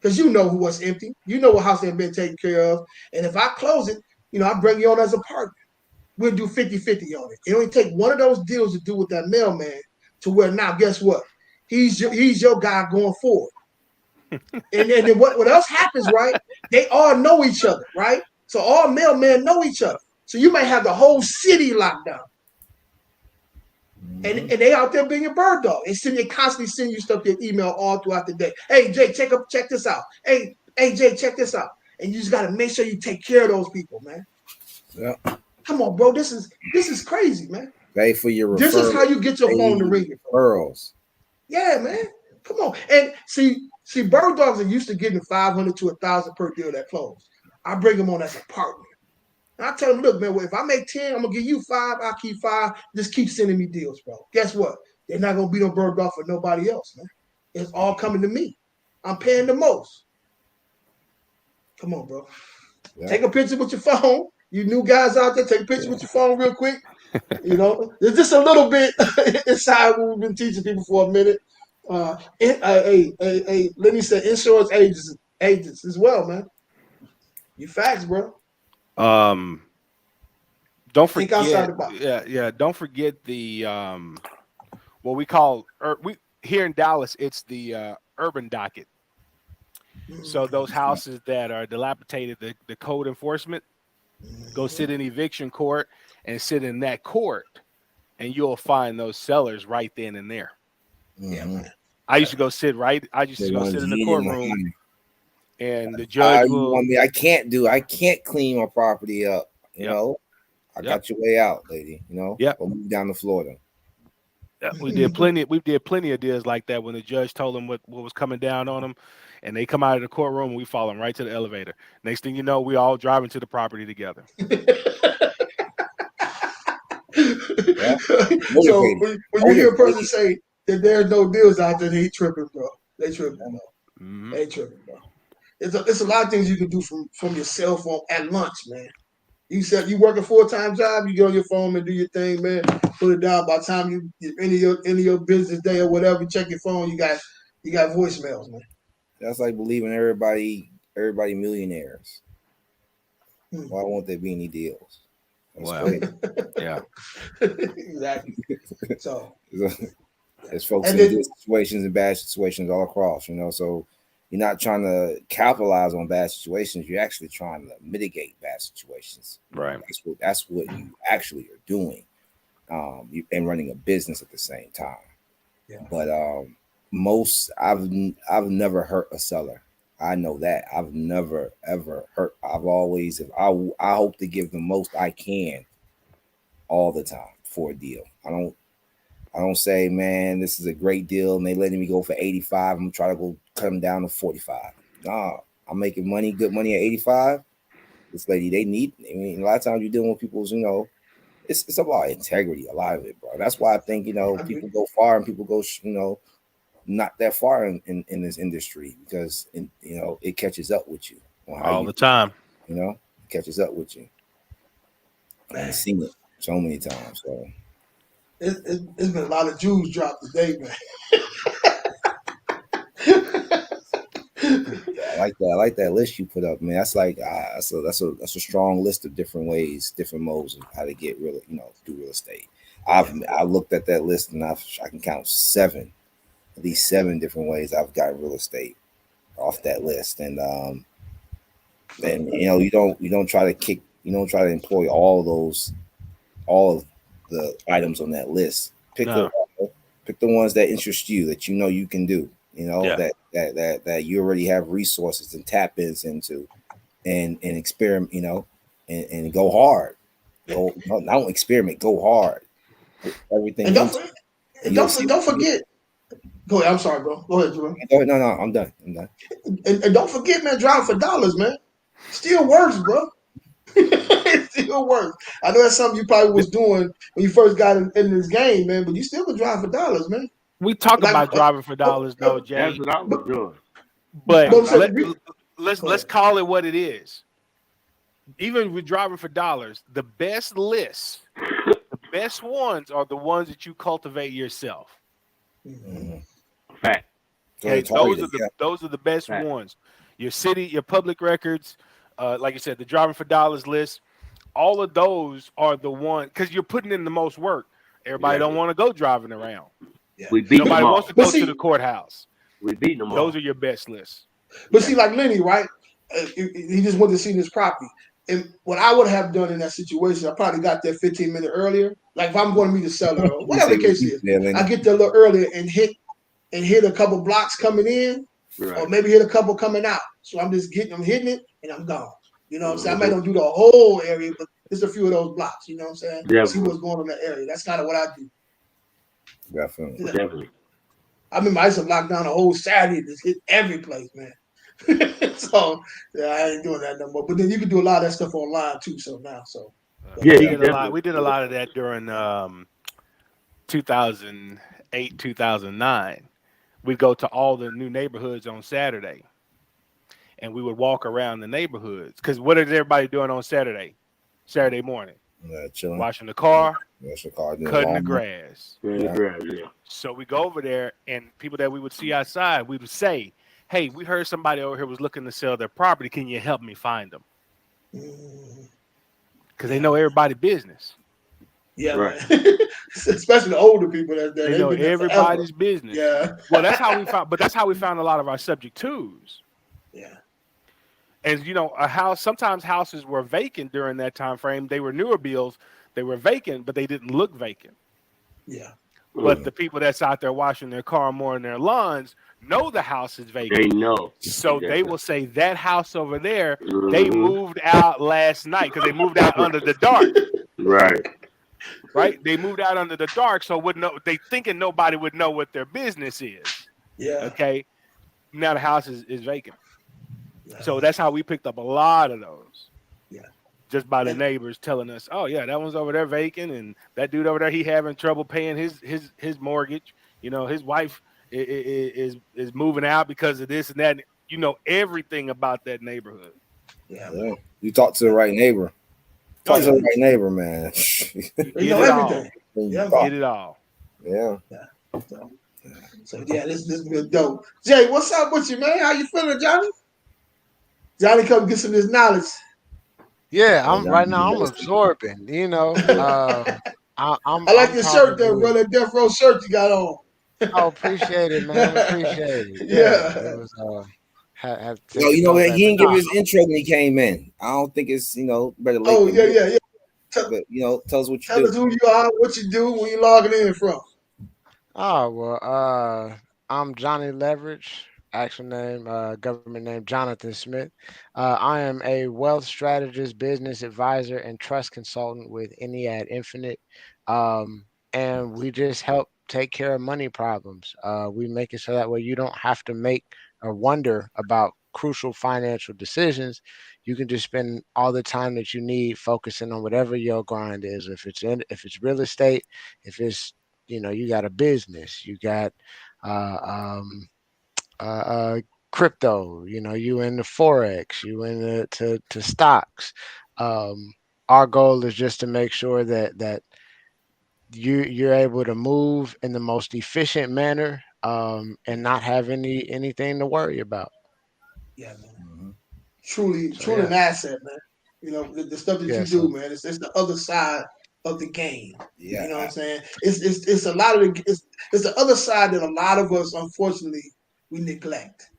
Because you know what's empty. You know what house they've been taken care of. And if I close it, I bring you on as a partner. We'll do 50-50 on it. It only take one of those deals to do with that mailman to where now, guess what? He's your guy going forward. and then what else happens, right? They all know each other, right? So all mailmen know each other. So you may have the whole city locked down. And they out there being a bird dog. They constantly send you stuff to your email all throughout the day. Hey, Jay, check this out. Hey, Jay, check this out. And you just got to make sure you take care of those people, man. Yeah. Come on, bro. This is crazy, man. Pay for your referrals. This is how you get your phone to ring. Referrals. Yeah, man. Come on. And see, bird dogs are used to getting $500 to $1,000 per deal that close. I bring them on as a partner. And I tell them, look, man, if I make 10, I'm gonna give you 5. I'll keep 5. Just keep sending me deals, bro. Guess what? They're not gonna be no bird dog for nobody else, man. It's all coming to me. I'm paying the most. Come on, bro. Yeah. Take a picture with your phone. You new guys out there, take a picture with your phone real quick. There's just a little bit inside what we've been teaching people for a minute. Let me say insurance agents as well, man. You facts, bro. Don't forget. Don't forget the what we call here in Dallas. It's the urban docket. So those houses that are dilapidated, the code enforcement go sit in eviction court and sit in that court, and you'll find those sellers right then and there. Yeah, man. I used to go sit in the courtroom, and the judge I can't clean my property up. You know, I got your way out, lady. We'll move down to Florida. Yeah, we did plenty of deals like that when the judge told them what was coming down on them, and they come out of the courtroom and we follow them right to the elevator. Next thing you know, we all driving to the property together. So when you hear a person say that there's no deals out there, they tripping, bro. They tripping, bro. Mm-hmm. They tripping, bro. It's a lot of things you can do from your cell phone at lunch, man. You said you work a full-time job, you get on your phone and do your thing, man. Put it down. By the time you get into your business day or whatever, check your phone. You got voicemails, man. That's like believing everybody millionaires. Why won't there be any deals? Wow. Yeah. Exactly. So there's folks in good situations and bad situations all across, So you're not trying to capitalize on bad situations. You're actually trying to mitigate bad situations. Right. That's what you actually are doing. And running a business at the same time. Yeah. But I've never hurt a seller. I know that. I've never ever hurt. I've always I hope to give the most I can all the time for a deal. I don't say, man, this is a great deal and they letting me go for 85. I'm gonna try to go cut them down to 45. Nah, I'm making money, good money at 85. This lady, they need. I mean, a lot of times you're dealing with people's, it's about integrity, a lot of it, bro. That's why I think, people go far and people go, not that far in this industry because, it catches up with you. All the time. It catches up with you. I've seen it so many times, so. It's been a lot of Jews dropped today, man. I like that list you put up, man. That's like that's a strong list of different ways, different modes of how to get do real estate. I looked at that list and I can count at least 7 different ways I've got real estate off that list, and you don't try to employ all of the items on that list. Pick the ones that interest you, that you can do, that you already have resources and tap ins into, and experiment, and go hard. Don't experiment, go hard. Everything. And don't forget. Go ahead. I'm sorry, bro. Go ahead, Jerome. No, I'm done. And don't forget, man, driving for dollars, man. Still works, bro. It still works. I know that's something you probably was doing when you first got in this game, man, but you still can drive for dollars, man. We talk about driving for dollars, though, Jay. That's what I was doing. But let's call it what it is. Even with driving for dollars, the best lists, the best ones are the ones that you cultivate yourself. Mm-hmm. Fact. Okay, those are the best ones. Your city, your public records, like you said, the driving for dollars list. All of those are the one because you're putting in the most work. Everybody don't want to go driving around. Yeah. Nobody wants to go to the courthouse. We beat them all. Those are your best lists. But see, like Lenny, right? He just wanted to see this property. And what I would have done in that situation, I probably got there 15 minutes earlier. Like if I'm going to meet a seller or whatever the case is, I get there a little earlier and hit a couple blocks coming in, or maybe hit a couple coming out. So I'm hitting it, and I'm gone. You know what I'm saying? I might not do the whole area, but there's a few of those blocks. You know what I'm saying? Yeah. See what's going on in that area. That's kind of what I do. Definitely. I remember I used to lock down a whole Saturday to hit every place, man. So I ain't doing that no more. But then you can do a lot of that stuff online too. We did a lot of that during 2008, 2009. We'd go to all the new neighborhoods on Saturday, and we would walk around the neighborhoods. Because what is everybody doing on Saturday morning? Chilling. Washing the car, cutting the grass. So we go over there, and people that we would see outside, we would say, hey, we heard somebody over here was looking to sell their property. Can you help me find them? Because they know everybody's business. Yeah, right. Especially the older people they know everybody's business. Yeah. Well, that's how we found a lot of our subject twos. Yeah. And sometimes houses were vacant during that time frame. They were newer builds. They were vacant, but they didn't look vacant. Yeah. But the people that's out there washing their car, mowing their lawns, know the house is vacant. They know. So they will say that house over there, they moved out last night because they moved out under the dark. Right? They moved out under the dark, so they thinking nobody would know what their business is. Yeah. Okay. Now the house is vacant. Yeah. So that's how we picked up a lot of those. Yeah. Just by the neighbors telling us, oh yeah, that one's over there vacant, and that dude over there, he having trouble paying his mortgage. His wife is moving out because of this and that. You know everything about that neighborhood. Yeah. You talk to the right neighbor. Talk to the right neighbor, man. You know everything. Get it all. Yeah. So this is good dope. Jay, what's up with you, man? How you feeling, Johnny? Johnny, come get some of this knowledge. Yeah, I'm absorbing. I like your shirt there, brother. Death Row shirt you got on. Oh, appreciate it, man. Appreciate it. Yeah. It was, he didn't give his intro when he came in. I don't think it's better late. Oh yeah. But tell us what you do. Tell us who you are, what you do, when you logging in from. Oh well, I'm Johnny Leverage. Actual name, government name, Jonathan Smith. I am a wealth strategist, business advisor, and trust consultant with Eniad Infinite. And we just help take care of money problems. We make it so that way you don't have to make or wonder about crucial financial decisions. You can just spend all the time that you need focusing on whatever your grind is. If it's real estate, if it's you got a business, you got crypto, you in the forex, you in the to stocks. Our goal is just to make sure that you're able to move in the most efficient manner and not have anything to worry about. Yeah, man. Truly an asset, man. You know, the stuff that you do, man. It's the other side of the game. Yeah, you know what I'm saying? It's a lot of it's the other side that a lot of us, unfortunately, we neglect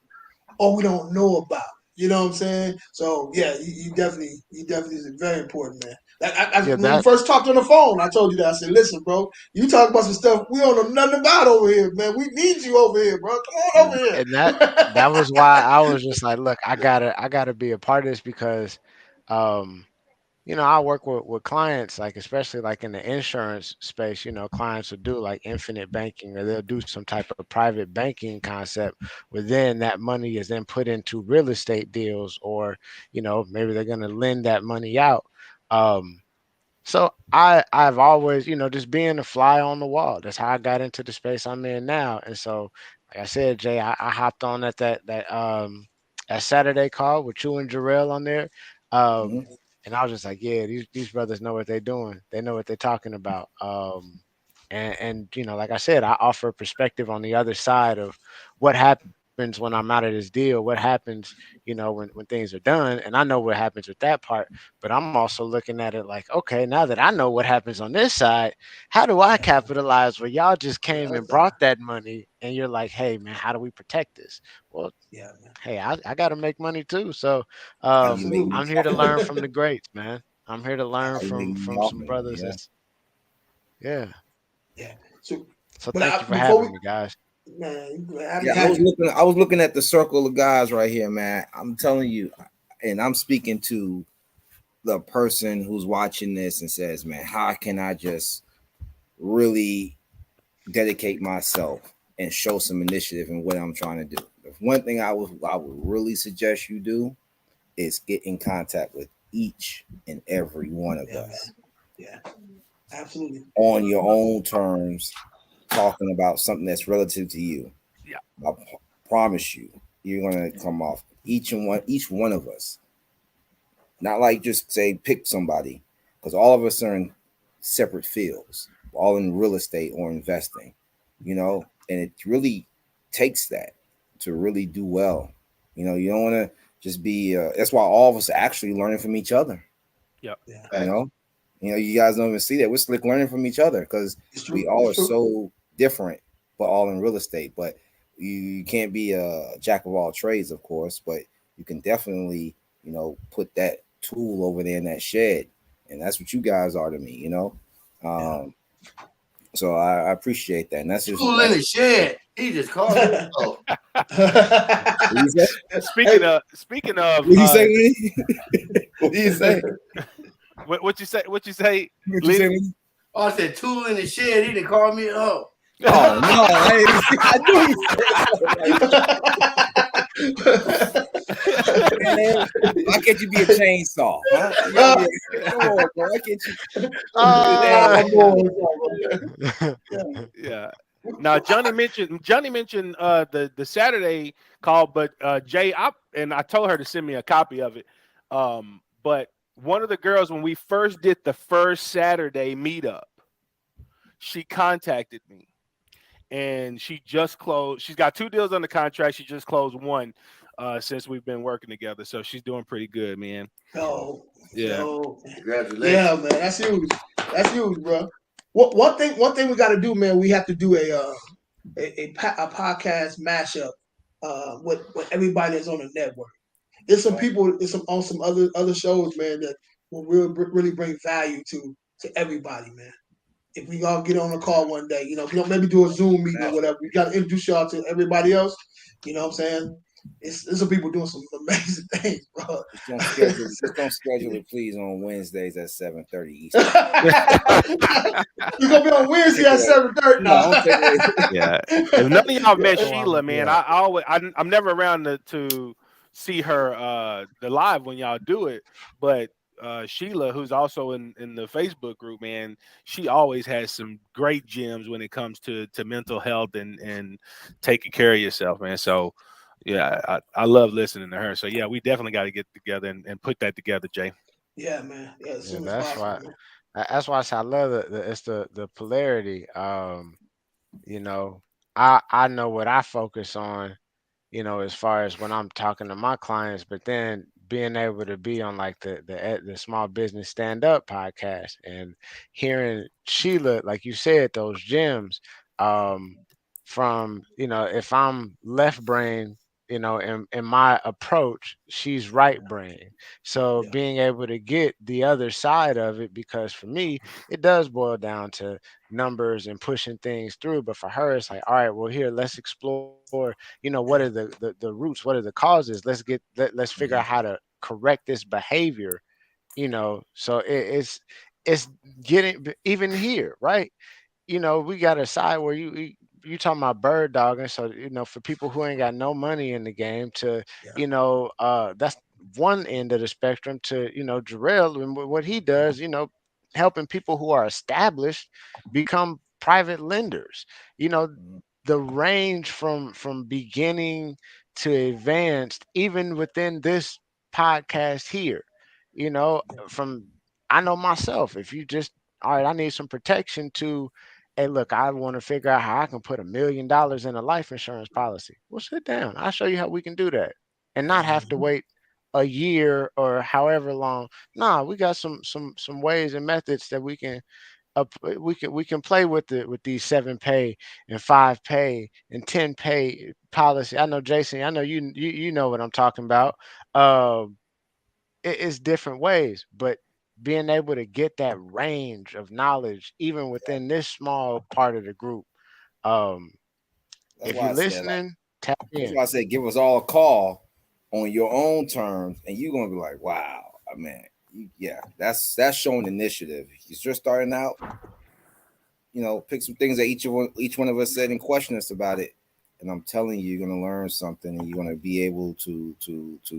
or we don't know about. You know what I'm saying? So yeah, you definitely is very important, man. Like when we first talked on the phone, I told you that. I said, listen, bro, you talk about some stuff we don't know nothing about over here, man. We need you over here, bro. Come on over here. And that was why I was just like, look, I gotta be a part of this because you know, I work with clients, like especially like in the insurance space, you know, clients will do like infinite banking or they'll do some type of private banking concept where then that money is then put into real estate deals or, you know, maybe they're gonna lend that money out. So I've always, you know, just being a fly on the wall. That's how I got into the space I'm in now. And so, like I said, Jay, I hopped on at that Saturday call with you and Jarrell on there. And I was just like, yeah, these brothers know what they're doing. They know what they're talking about. And you know, like I said, I offer a perspective on the other side of what happens when I'm out of this deal, what happens, you know, when things are done. And I know what happens with that part, but I'm also looking at it like, okay, now that I know what happens on this side, how do I capitalize where y'all just came and brought that money and you're like, hey man, how do we protect this? Well, yeah, man. Hey, I gotta make money too. So I'm here to learn from the greats, man. I'm here to learn from some brothers. Yeah. So thank you for having me, guys. Man, I was looking at the circle of guys right here, man. I'm telling you, and I'm speaking to the person who's watching this and says, man, how can I just really dedicate myself and show some initiative in what I'm trying to do? If one thing I would really suggest you do is get in contact with each and every one of us. Yeah, absolutely. On your own terms, talking about something that's relative to you. Yeah. I promise you, you're gonna come off each one of us. Not like just say pick somebody, because all of us are in separate fields, all in real estate or investing, you know, and it really takes that to really do well. You know, you don't want to just be that's why all of us are actually learning from each other. Yep. You know, you guys don't even see that. We're like learning from each other because we all are so different, but all in real estate. But you can't be a jack of all trades, of course, but you can definitely, you know, put that tool over there in that shed. And that's what you guys are to me, you know? So I appreciate that. And that's just tool in the shed. He just called himself. Speaking of what do you say? What do you say? What you say? What you say? What you say? Oh, I said tool in the shed. He didn't call me up. Oh no! I knew he said. Why can't you be a chainsaw? Huh? Come on, bro. Why can't you? Yeah. Now Johnny mentioned the Saturday call, but Jay, I told her to send me a copy of it. But one of the girls, when we first did the first Saturday meetup, she contacted me, and she just closed. She's got 2 deals on the contract. She just closed one since we've been working together, so she's doing pretty good, man. Congratulations. Yeah, man, that's huge. That's huge, bro. One thing we got to do, man. We have to do a podcast mashup with everybody that's on the network. There's some people, on some other shows, man, that will really bring value to everybody, man. If we all get on a call one day, you know, maybe do a Zoom meeting or whatever. We got to introduce y'all to everybody else. You know what I'm saying? There's some people doing some amazing things, bro. Just don't schedule it, please, on Wednesdays at 7:30 Eastern. You're gonna be on Wednesday at 7:30. Yeah. If none of y'all met Sheila, man, I'm never around to see her the live when y'all do it, but Sheila, who's also in the Facebook group, man, she always has some great gems when it comes to mental health and taking care of yourself, man. So yeah, I love listening to her. So yeah, we definitely got to get together and put that together, Jay. Yeah, man. Yeah, that's why. That's why I say I love it's the polarity. You know, I know what I focus on, as far as when I'm talking to my clients, but then being able to be on like the small business stand up podcast and hearing Sheila, like you said, those gems, um, from, if I'm left brain, in my approach, she's right brain. So Yeah. being able to get the other side of it, because for me, it does boil down to numbers and pushing things through. But for her, it's like, all right, well, here, let's explore, what are the roots, what are the causes? Let's figure out how to correct this behavior, so it's getting even here, right? We got a side where you talking about bird dogging. So, for people who ain't got no money in the game to, Yeah. that's one end of the spectrum to, Jarrell and what he does, helping people who are established become private lenders. The range from beginning to advanced, even within this podcast here, from I know myself, if you just all right, I need some protection to, hey, look, I want to figure out how I can put $1 million in a life insurance policy. Well, sit down. I'll show you how we can do that and not have to wait a year or however long. Nah, we got some ways and methods that we can play with these 7 pay and 5 pay and 10 pay policy. I know, Jason. I know you know what I'm talking about. Um, it's different ways, but being able to get that range of knowledge even within this small part of the group. Um, That's if why you're I said, like, listening, tap that's in. why I said, give us all a call on your own terms, and you're gonna be like, wow, I mean, yeah, that's showing initiative. You're just starting out, pick some things that each one of us said and question us about it. And I'm telling you, you're gonna learn something, and you're gonna be able to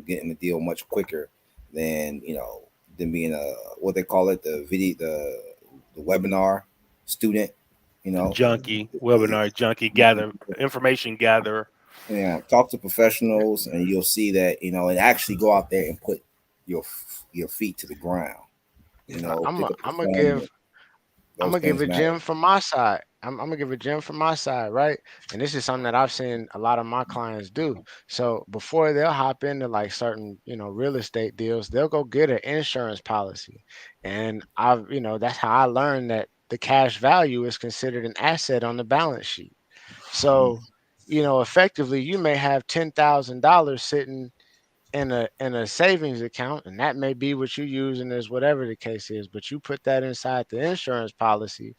get in the deal much quicker than than being a what they call it, the webinar student. Junkie, webinar junkie, gather information, gather. Yeah, talk to professionals, and you'll see that and actually go out there and put your your feet to the ground. I'm Pick a, up the I'm gonna phone. give I'm Those gonna give things a matter. gem from my side. I'm gonna give a gem from my side, right? And this is something that I've seen a lot of my clients do. So before they'll hop into like certain, real estate deals, they'll go get an insurance policy. And that's how I learned that the cash value is considered an asset on the balance sheet. Mhm. So, effectively, you may have $10,000 sitting in a savings account, and that may be what you're using as whatever the case is, but you put that inside the insurance policy,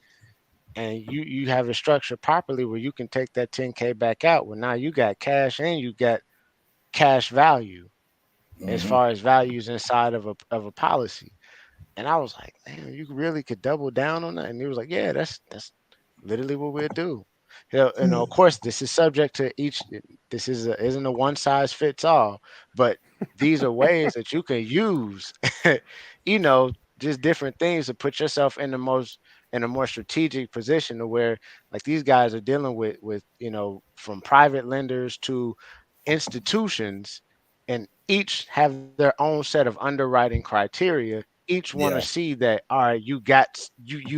and you have it structured properly where you can take that 10K back out. Well, now you got cash and you got cash value as Mhm. far as values inside of a policy. And I was like, man, you really could double down on that. And he was like, yeah, that's literally what we'll do. Of course, this is subject to each. This isn't a one size fits all, but these are ways that you can use, you know, just different things to put yourself in a more strategic position to where like these guys are dealing with from private lenders to institutions, and each have their own set of underwriting criteria. Each want to Yeah. see that, all right, you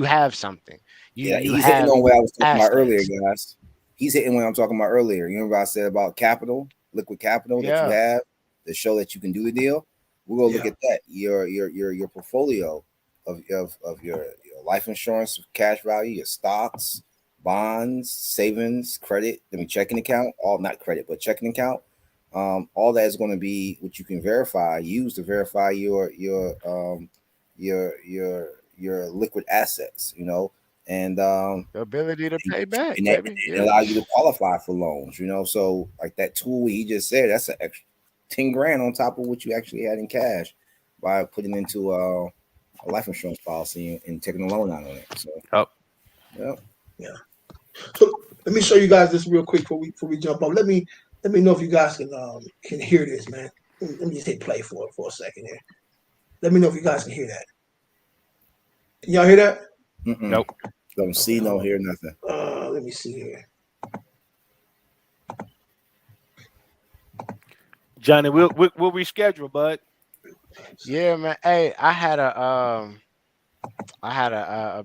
have something, you Yeah. you He's hitting have on what I was talking about earlier, assets. guys. He's hitting what I'm talking about earlier. You remember I said about capital, liquid capital that you Yeah, have to show that you can do the deal. We're gonna look Yeah. at that. Your portfolio of your life insurance, cash value, your stocks, bonds, savings, credit, checking account, all not credit, but checking account. All that is going to be what you can use to verify your liquid assets, and the ability to pay back, and that baby. and Yeah. allow you to qualify for loans, So like that tool he just said, that's an extra 10 grand on top of what you actually had in cash by putting into a life insurance policy and taking a loan out on it. So Oh, yeah. Yeah. So let me show you guys this real quick before we jump up. Let me know if you guys can hear this, man. Let me just hit play for a second here. Let me know if you guys can hear that. Can y'all hear that? Mm-mm. nope. Don't Okay, see, hold no on. hear, nothing. Let me see here. Johnny, we'll reschedule, bud. Yeah, man. Hey, I had a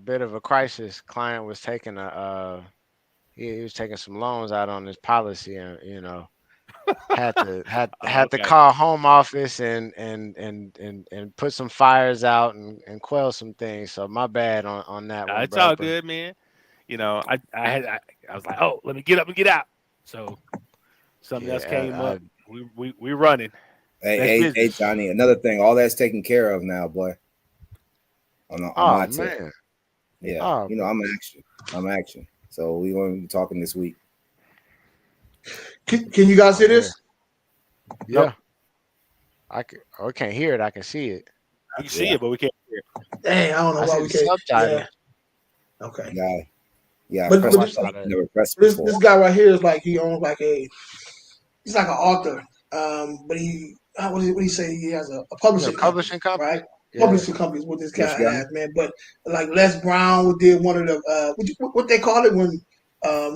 bit of a crisis. Client was taking he was taking some loans out on his policy, and had to Okay. call home office and put some fires out and quell some things. So my bad on that one, It's bro. all But good, man. I was like, oh, let me get up and get out. So something else came yeah, up. We running. Hey, Johnny. Another thing, all that's taken care of now, boy. On my tip. Man. Yeah, Oh, I'm action. So we're going to be talking this week. Can you guys hear this? Yeah. Nope. I can't hear it. I can see it. We can see it, but we can't hear it. Dang, I don't know why we can't. Subtitle. Yeah. Okay. Yeah. But never pressed before. This guy right here is like he owns like he's like an author. But what do you say? He has a publishing company, right? Yeah. Publishing companies what this guy has, man. But like Les Brown did one of the what they call it when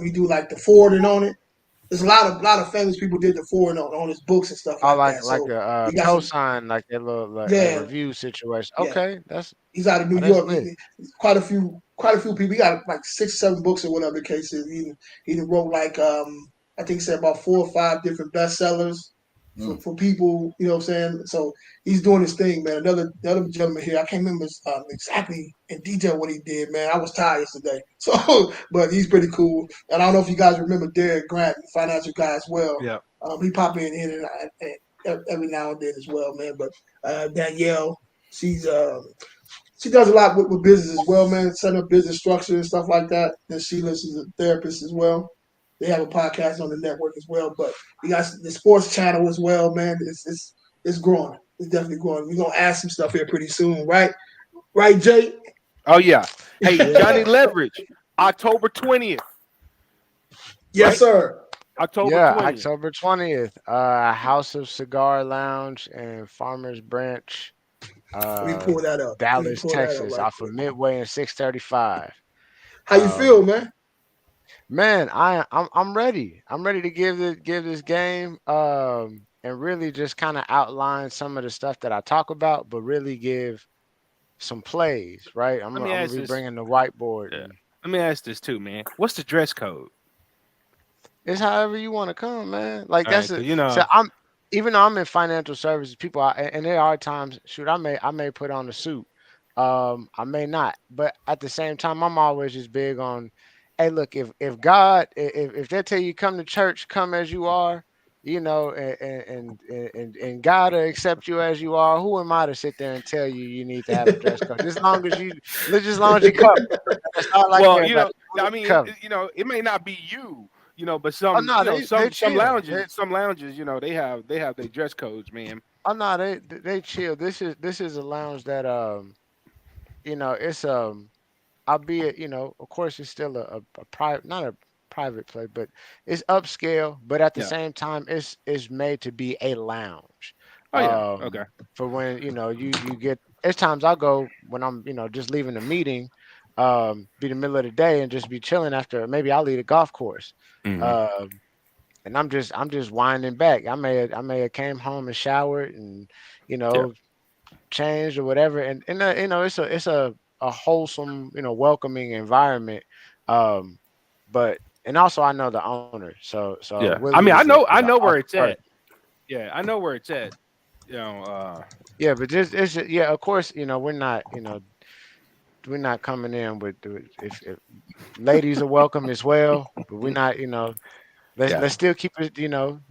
you do like the forwarding on it. There's a lot of famous people did the forwarding on his books and stuff like that. Like So a cosign, like a little review situation. Okay, he's out of New York. Quite a few people. He got like 6, 7 books or whatever the case is. He wrote like I think he said about 4 or 5 different bestsellers for people. You know what I'm saying? So he's doing his thing, man. Another gentleman here. I can't remember exactly in detail what he did, man. I was tired yesterday. So, but he's pretty cool. And I don't know if you guys remember Derek Grant, financial guy as well. Yeah. He pop in and every now and then as well, man. But Danielle, she does a lot with business as well, man. Setting up business structure and stuff like that. And Sheila's is a therapist as well. They have a podcast on the network as well. But you got the sports channel as well, man. It's growing. It's definitely growing. We're gonna add some stuff here pretty soon, right? Right, Jay? Oh yeah. Hey, Johnny Leverage, October 20th. Yes, right? Sir. October 20th. House of Cigar Lounge and Farmers Branch. Let me pull that up. Dallas, Texas, off of Midway and 635. How you feel, man? Man, I'm ready. I'm ready to give this game and really just kind of outline some of the stuff that I talk about, but really give some plays, right? I'm gonna be bringing the whiteboard. Yeah. Let me ask this too, man. What's the dress code? It's however you want to come, man. Like all that's right, so even though I'm in financial services, people, and there are times, shoot, I may put on a suit, I may not, but at the same time, I'm always just big on, hey, look, if God, if they tell you come to church, come as you are, you know, and God will accept you as you are. Who am I to sit there and tell you need to have a dress code? As long as you come. That's all I care about. I mean, it may not be you. But some lounges, they have their dress codes, man. Oh no, they chill. This is a lounge that it's albeit, of course it's still a private, not a private play, but it's upscale, but at the same time it's made to be a lounge. Oh yeah. Okay. For when you get, there's times I'll go when I'm just leaving a meeting, be the middle of the day and just be chilling after, maybe I'll leave a golf course. Mm-hmm. And I'm just winding back. I may have came home and showered and changed or whatever, and it's a wholesome, welcoming environment. But and also I know the owner, so yeah. I mean, I know where it's at. Yeah, I know where it's at. Yeah, but it's of course, we're not coming in with if ladies are welcome as well, but we're not, let's still keep it,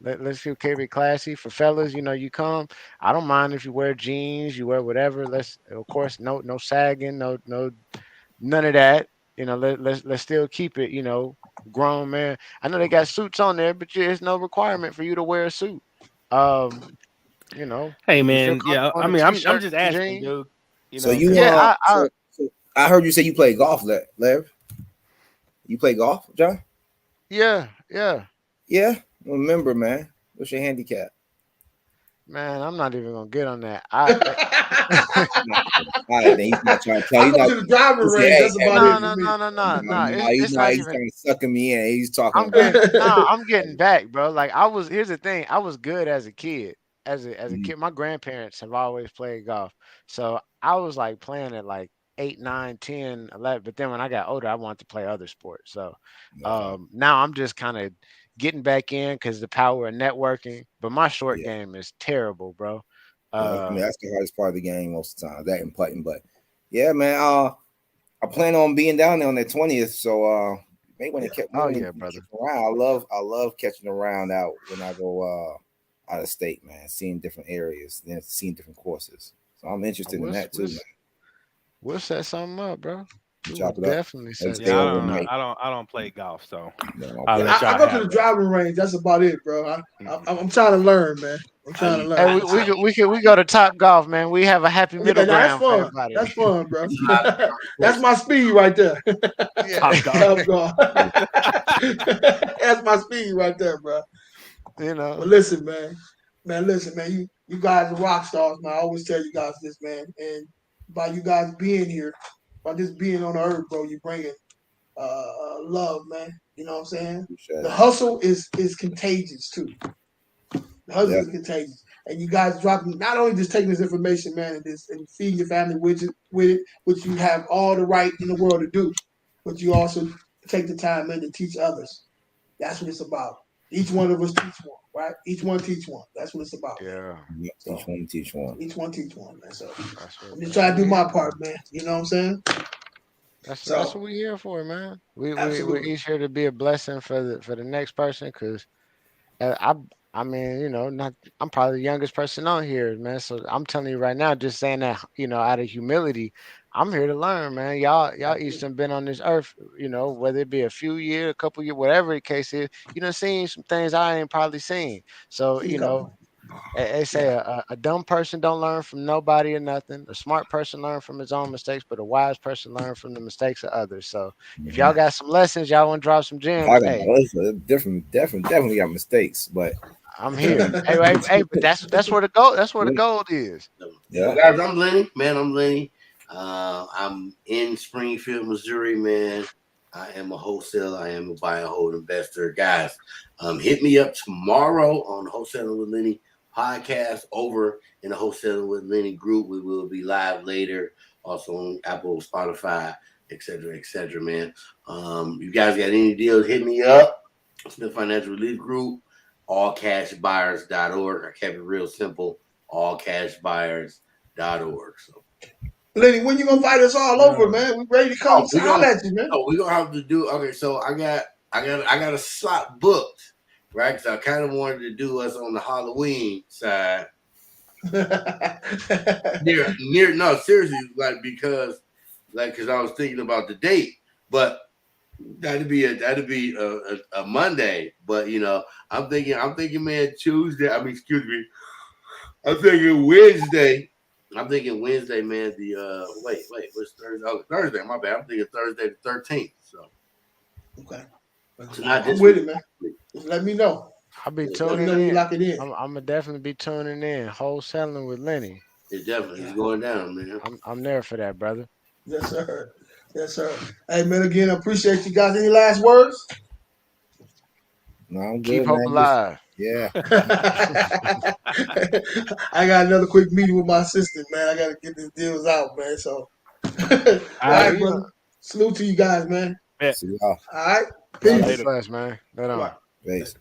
let's still keep it classy for fellas. You come, I don't mind if you wear jeans, you wear whatever. Let's, of course, no sagging, no none of that. Let's still keep it, grown man. I know they got suits on there, but there's no requirement for you to wear a suit. Hey man, yeah. I mean, I'm just asking, dude. So I heard you say you play golf, Lev. You play golf, John? Yeah. Remember, man. What's your handicap? Man, I'm not even gonna get on that. All right, then he's not trying to tell you. To the driver range. That's about No. He's trying to suck me in. He's talking. I'm getting back, bro. Like here's the thing. I was good as a kid. As a kid, my grandparents have always played golf, so I was like playing at like 8, 9, 10, 11. But then when I got older, I wanted to play other sports. So now I'm just kind of getting back in because the power of networking. But my short Yeah. game is terrible, bro. I mean, that's the hardest part of the game most of the time. That and putting, but yeah, man. I plan on being down there on the 20th, so maybe when it kept. Oh yeah, brother. Around. I love catching around out when I go out of state, man. Seeing different areas, then seeing different courses. So I'm interested in that too, man. We'll set something up, bro. Chop it definitely up. set Yeah, it up. I don't play golf, so I go to the driving range. That's about it, bro. I'm trying to learn, man. I'm trying to learn. Hey, we go to Top Golf, man. We have a happy middle ground. That's fun. That's fun, bro. That's my speed right there. Top Golf. That's my speed right there, bro. You know. But listen, man. You guys are rock stars, man. I always tell you guys this, man. And by you guys being here, by just being on the earth, bro, you bringing love, man. You know what I'm saying? The hustle is contagious too. The hustle is contagious, and you guys dropping not only just taking this information, man, and feeding your family with it, which you have all the right in the world to do, but you also take the time in to teach others. That's what it's about. Each one of us teach one, right? Each one teach one. That's what it's about. Yeah. So, each one teach one. Each one teach one, man. So I'm just trying to do my part, man. You know what I'm saying? That's what we're here for, man. We're each here to be a blessing for the next person, because I mean, you know, I'm probably the youngest person on here, man. So I'm telling you right now, just saying that, you know, out of humility, I'm here to learn, man. Y'all each have been on this earth, you know, whether it be a few years, a couple years, whatever the case is, you done seen some things I ain't probably seen. So, you know, they say a dumb person don't learn from nobody or nothing. A smart person learn from his own mistakes, but a wise person learn from the mistakes of others. So if y'all got some lessons, y'all want to drop some gems, definitely got mistakes, but I'm here. hey, but that's where the goal. That's where the goal is. Yeah, guys, I'm Lenny. Man, I'm Lenny. I'm in Springfield, Missouri, man. I am a wholesaler. I am a buy and hold investor. Guys, hit me up tomorrow on Wholesaling with Lenny podcast over in the Wholesaling with Lenny group. We will be live later, also on Apple, Spotify, etc., man. You guys got any deals, hit me up. Smith Financial Relief Group, allcashbuyers.org. I kept it real simple, allcashbuyers.org. So, Lenny, when you gonna fight us all over, man? We ready to come holler at you, man. Oh, we're gonna have to do. Okay, so I got a slot booked, right? Because I kind of wanted to do us on the Halloween side. No, seriously, because I was thinking about the date, but that'd be a Monday. But you know, I'm thinking, man, Tuesday. I mean, excuse me. I'm thinking Wednesday. man. The wait, what's Thursday? Oh, Thursday. My bad. I'm thinking Thursday the 13th. So okay. So I'm with it, man. Just let me know. I'll be tuning in. I'm gonna definitely be tuning in. Wholesaling with Lenny. It's definitely going down, man. I'm there for that, brother. Yes, sir. Yes, sir. Hey, man, again, I appreciate you guys. Any last words? No, I'm good. Keep hope alive. Yeah. I got another quick meeting with my assistant, man. I got to get these deals out, man. So, all right, brother. Salute to you guys, man. Yeah. See y'all. All right. Peace. Bless, man. Right on. Peace.